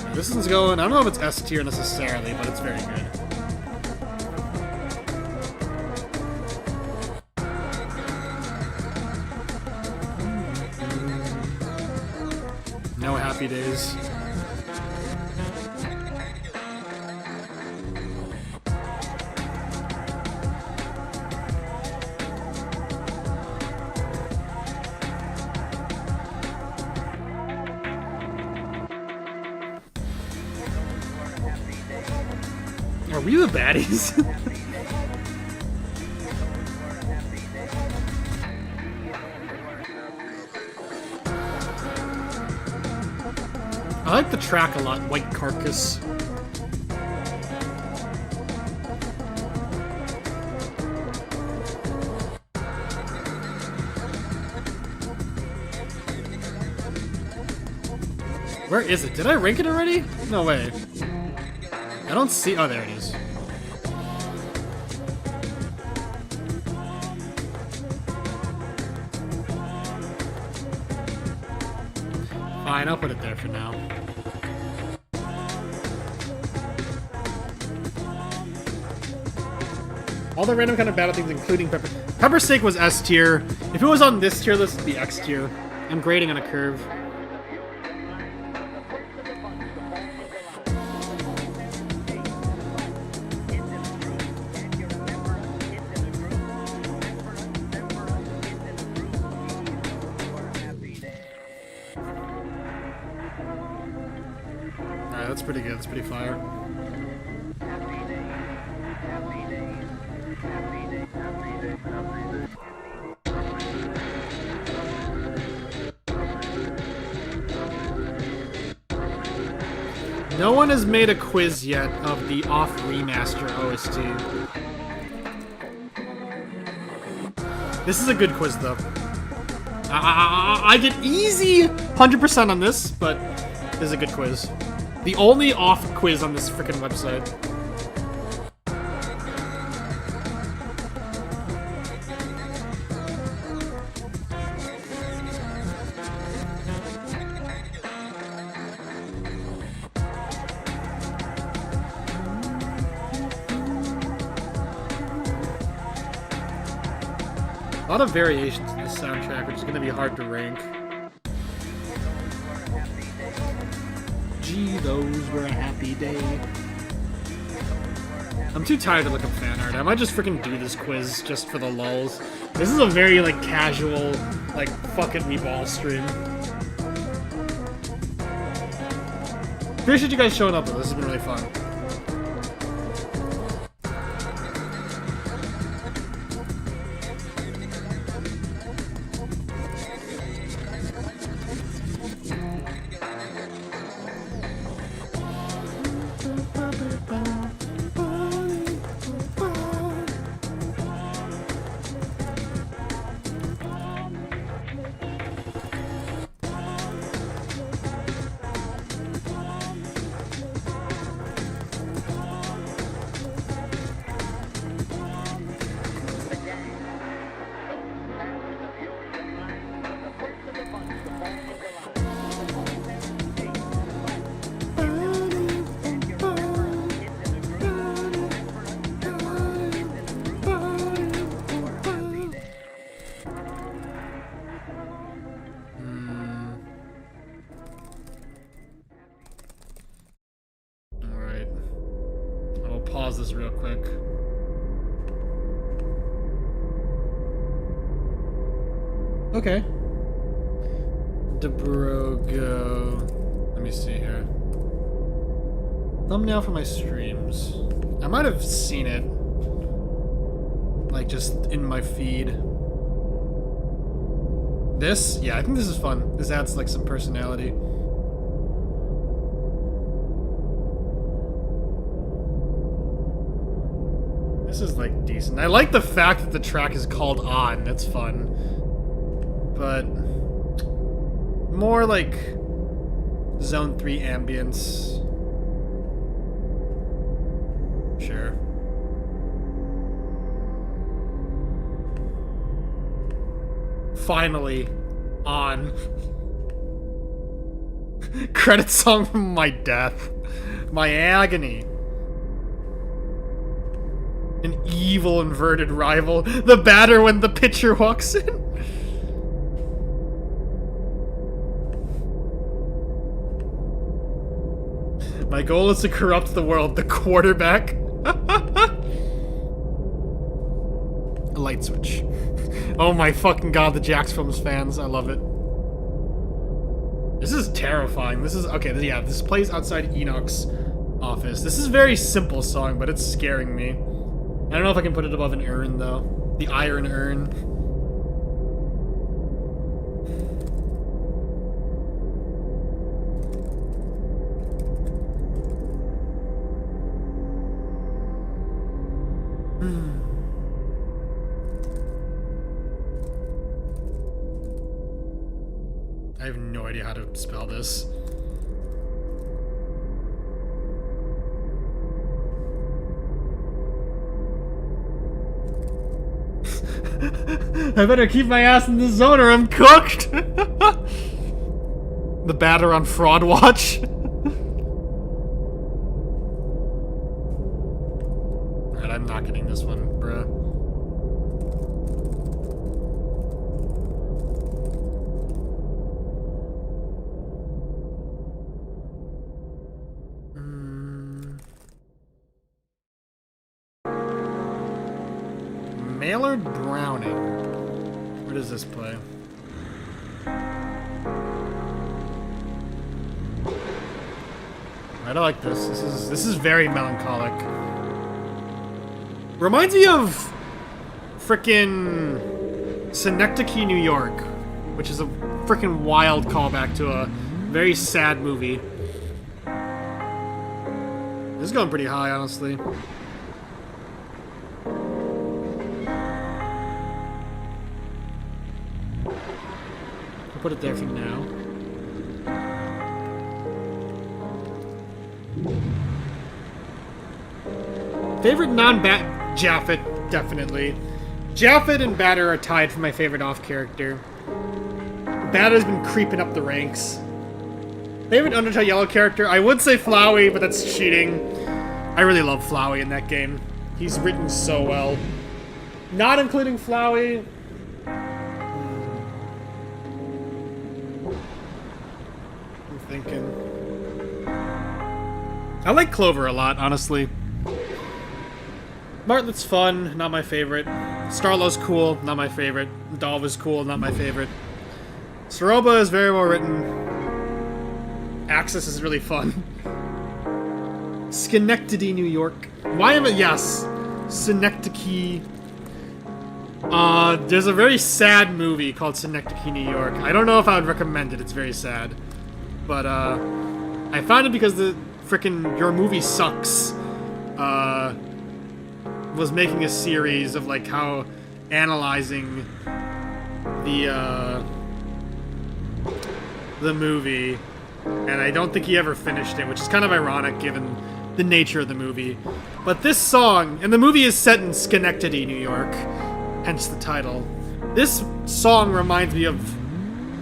Right, this one's going, I don't know if it's S tier necessarily, but it's very good. Happy Days. Are we the baddies? I like the track a lot, White Carcass. Where is it? Did I rank it already? No way. I don't see. Oh, there it is. Fine, I'll put it there for now. All the random kind of battle things, including Pepper. Pepper Steak was S tier. If it was on this tier list, it'd be X tier. I'm grading on a curve. Alright, that's pretty good. That's pretty fire. No one has made a quiz yet of the off remaster OST. This is a good quiz, though. I get easy 100% on this, but this is a good quiz. The only off quiz on this freaking website. A lot of variations in this soundtrack, which is going to be hard to rank. Gee, those were a happy day. I'm too tired to look up fan art. I might just freaking do this quiz just for the lulz. This is a very, like, casual, like, fucking me ball stream. Appreciate you guys showing up, though. This has been really fun. Pause this real quick. Okay. Debrogo. Let me see here. Thumbnail for my streams. I might have seen it. Like, just in my feed. This? Yeah, I think this is fun. This adds, like, some personality. This is, like, decent. I like the fact that the track is called On. That's fun. But more like Zone 3 ambience. Sure. Finally, On. Credit song from my death. My agony. An evil inverted rival. The batter when the pitcher walks in. My goal is to corrupt the world. The quarterback. A light switch. Oh my fucking god, the Jax Films fans. I love it. This is terrifying. This is... Okay, yeah, this plays outside Enoch's office. This is a very simple song, but it's scaring me. I don't know if I can put it above an urn, though. The iron urn. I have no idea how to spell this. I better keep my ass in the zone or I'm cooked! The batter on Fraud Watch. Alright, I'm not getting this one, bruh. Maillard Browning. Where does this play? I like this. This is very melancholic. Reminds me of frickin' Synecdoche, New York, which is a frickin' wild callback to a very sad movie. This is going pretty high, honestly. I'll put it there for now. Favorite non-Bat... Japheth, definitely. Japheth and Batter are tied for my favorite off-character. Batter's been creeping up the ranks. Favorite Undertale Yellow character? I would say Flowey, but that's cheating. I really love Flowey in that game. He's written so well. Not including Flowey... I'm thinking... I like Clover a lot, honestly. Martlet's fun, not my favorite. Starlow's cool, not my favorite. Dalva's cool, not my favorite. Soroba is very well written. Axis is really fun. Schenectady, New York. Why am I... Yes. Synecdoche. There's a very sad movie called Synecdoche, New York. I don't know if I would recommend it. It's very sad. But, I found it because the frickin' Your Movie Sucks, was making a series of, like, how analyzing the movie, and I don't think he ever finished it, which is kind of ironic given the nature of the movie. But this song, and the movie is set in Schenectady, New York, hence the title. This song reminds me of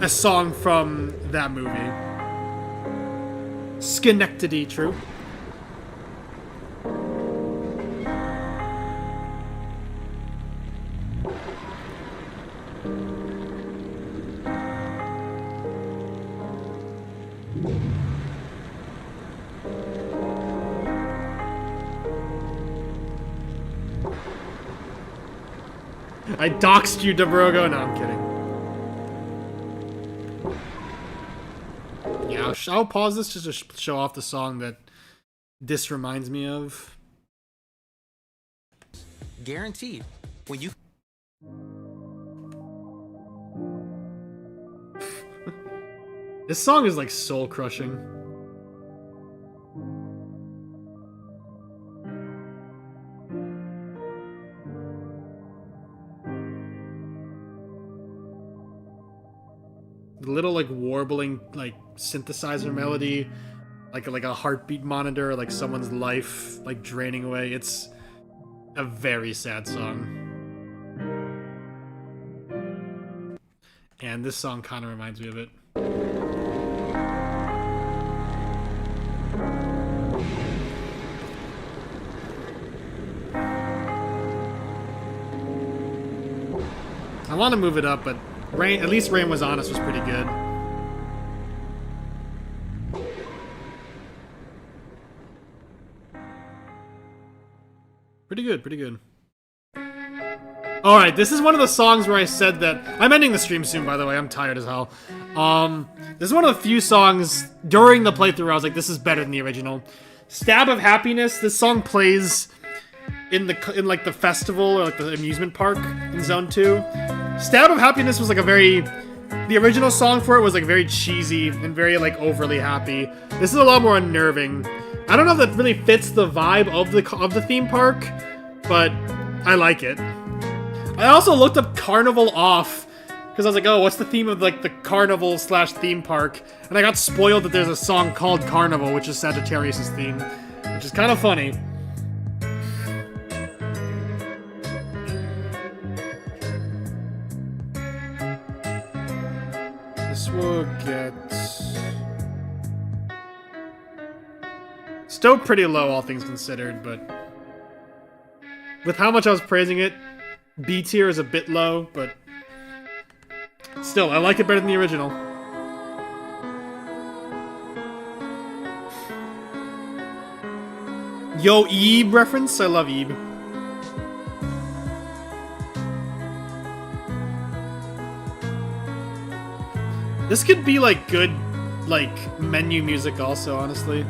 a song from that movie. Schenectady, true. I doxed you, Dobrogo. No, I'm kidding. Yeah, I'll pause this just to show off the song that this reminds me of. Guaranteed. When you... This song is like soul crushing. The little like warbling like synthesizer melody, like a heartbeat monitor, like someone's life like draining away. It's a very sad song. And this song kind of reminds me of it. I want to move it up, but Rain, at least Rain Was Honest was pretty good. Pretty good, pretty good. Alright, this is one of the songs where I said that... I'm ending the stream soon, by the way. I'm tired as hell. This is one of the few songs during the playthrough where I was like, this is better than the original. Stab of Happiness, this song plays in like the festival or like the amusement park in Zone 2. Stab of Happiness was like a very... The original song for it was like very cheesy and very like overly happy. This is a lot more unnerving. I don't know if that really fits the vibe of the theme park, but I like it. I also looked up Carnival Off because I was like, oh, what's the theme of like the carnival / theme park? And I got spoiled that there's a song called Carnival, which is Sagittarius' theme, which is kind of funny. This will get... Still pretty low, all things considered, but... With how much I was praising it, B tier is a bit low, but... Still, I like it better than the original. Yo, Ebe reference? I love Ebe. This could be, like, good, like, menu music also, honestly.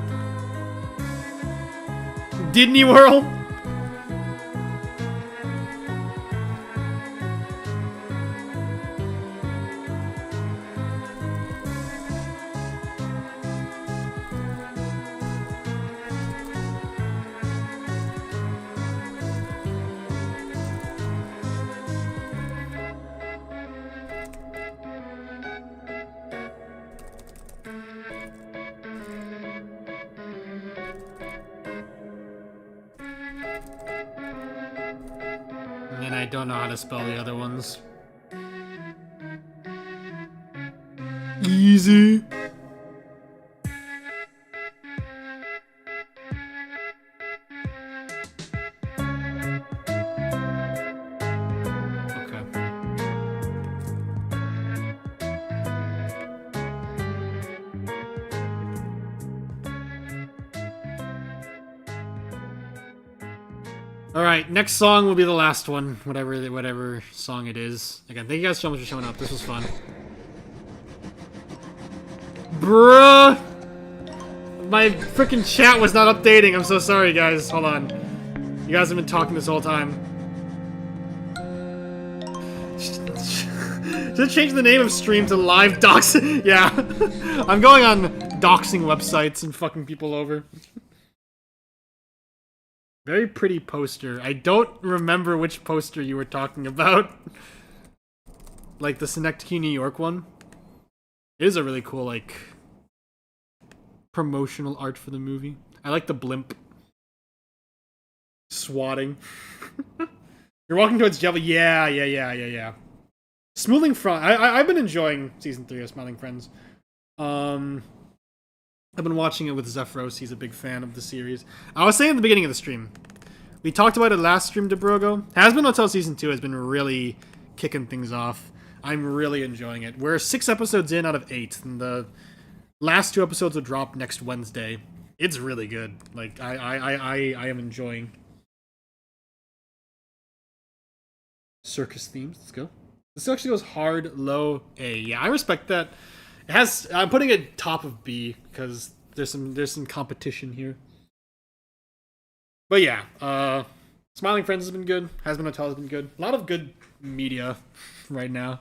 Disney World? And I don't know how to spell the other ones. Easy. Okay. Alright, next song will be the last one, whatever song it is. Again, thank you guys so much for showing up. This was fun. Bruh! My freaking chat was not updating. I'm so sorry, guys. Hold on. You guys have been talking this whole time. Should change the name of stream to live dox. Yeah. I'm going on doxing websites and fucking people over. Very pretty poster. I don't remember which poster you were talking about. Like the Synecdoche, New York one. It is a really cool, like, promotional art for the movie. I like the blimp. Swatting. You're walking towards Java. Yeah. Smoothing Front. I've been enjoying Season 3 of Smiling Friends. I've been watching it with Zephyros. He's a big fan of the series. I was saying at the beginning of the stream, we talked about it last stream, DeBrogo. Hazbin Hotel Season 2 has been really kicking things off. I'm really enjoying it. We're 6 episodes in out of 8, and the last 2 episodes will drop next Wednesday. It's really good. Like, I am enjoying. Circus themes, let's go. This actually goes hard, low, A. Yeah, I respect that. It has. I'm putting it top of B because there's some competition here. But yeah, Smiling Friends has been good. Hazbin Hotel has been good. A lot of good media right now.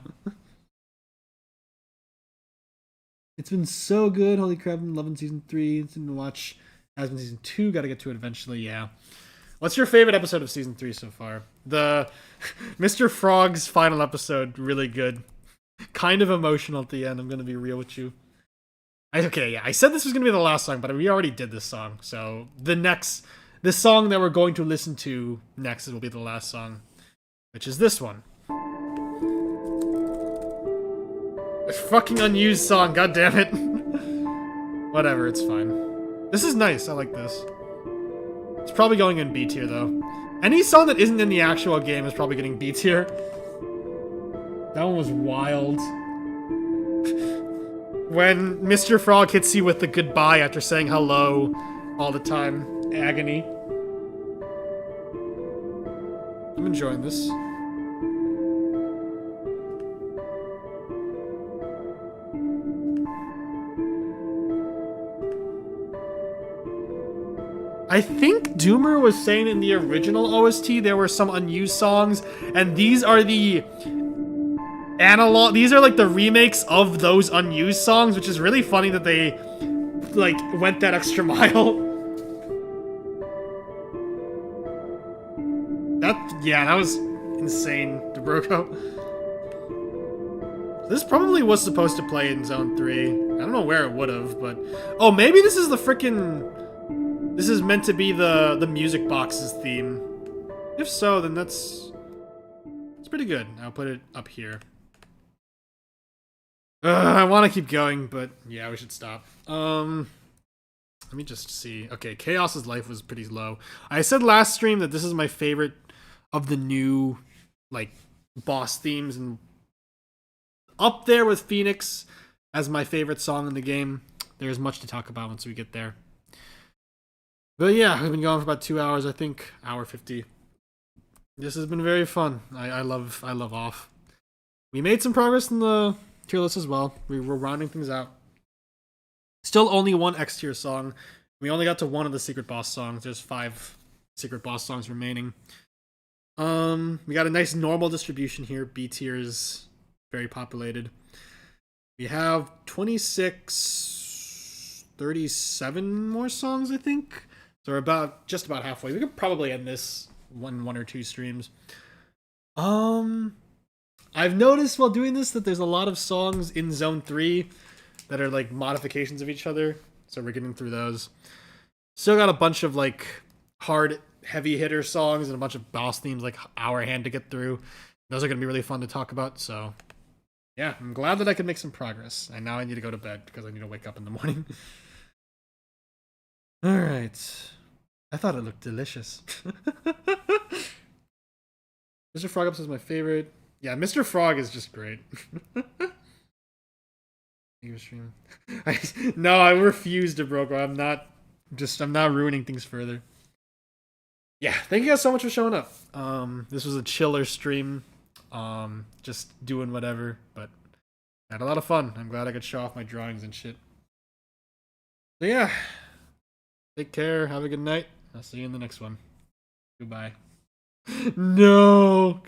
It's been so good. Holy crap! I'm loving Season 3. It's been to watch Hazbin Season 2. Got to get to it eventually. Yeah. What's your favorite episode of Season 3 so far? The Mr. Frog's final episode, really good. Kind of emotional at the end, I'm gonna be real with you. I said this was gonna be the last song, but we already did this song, so the song that we're going to listen to next will be the last song, which is this one. A fucking unused song, god damn it. Whatever, it's fine. This is nice, I like this. It's probably going in B tier though. Any song that isn't in the actual game is probably getting B tier. That one was wild. When Mr. Frog hits you with the goodbye after saying hello all the time. Agony. enjoying this. I think Doomer was saying in the original OST there were some unused songs, and these are the analog. These are like the remakes of those unused songs, which is really funny that they like went that extra mile. That was insane, DeBroco. This probably was supposed to play in Zone 3. I don't know where it would have, but oh, maybe this is the frickin'. This is meant to be the music box's theme. If so, then it's pretty good. I'll put it up here. I want to keep going, but yeah, we should stop. Let me just see. Okay, Chaos's life was pretty low. I said last stream that this is my favorite of the new like boss themes, and up there with Phoenix as my favorite song in the game. There's much to talk about once we get there. But yeah, we've been going for about 2 hours, I think. Hour 50. This has been very fun. I love off. We made some progress in the tier list as well. We were rounding things out. Still only one X tier song. We only got to one of the secret boss songs. There's 5 secret boss songs remaining. We got a nice normal distribution here. B tier is very populated. We have 37 more songs, I think. So we're just about halfway. We could probably end this one or two streams. I've noticed while doing this that there's a lot of songs in Zone 3 that are like modifications of each other. So we're getting through those. Still got a bunch of like hard, heavy hitter songs and a bunch of boss themes like Our Hand to get through. Those are going to be really fun to talk about. So yeah, I'm glad that I could make some progress. And now I need to go to bed because I need to wake up in the morning. All right. I thought it looked delicious. Mr. Frog Ups is my favorite. Yeah, Mr. Frog is just great. No, I refuse to broker. I'm not ruining things further. Yeah, thank you guys so much for showing up. This was a chiller stream. Just doing whatever, but I had a lot of fun. I'm glad I could show off my drawings and shit. So yeah. Take care. Have a good night. I'll see you in the next one. Goodbye. No.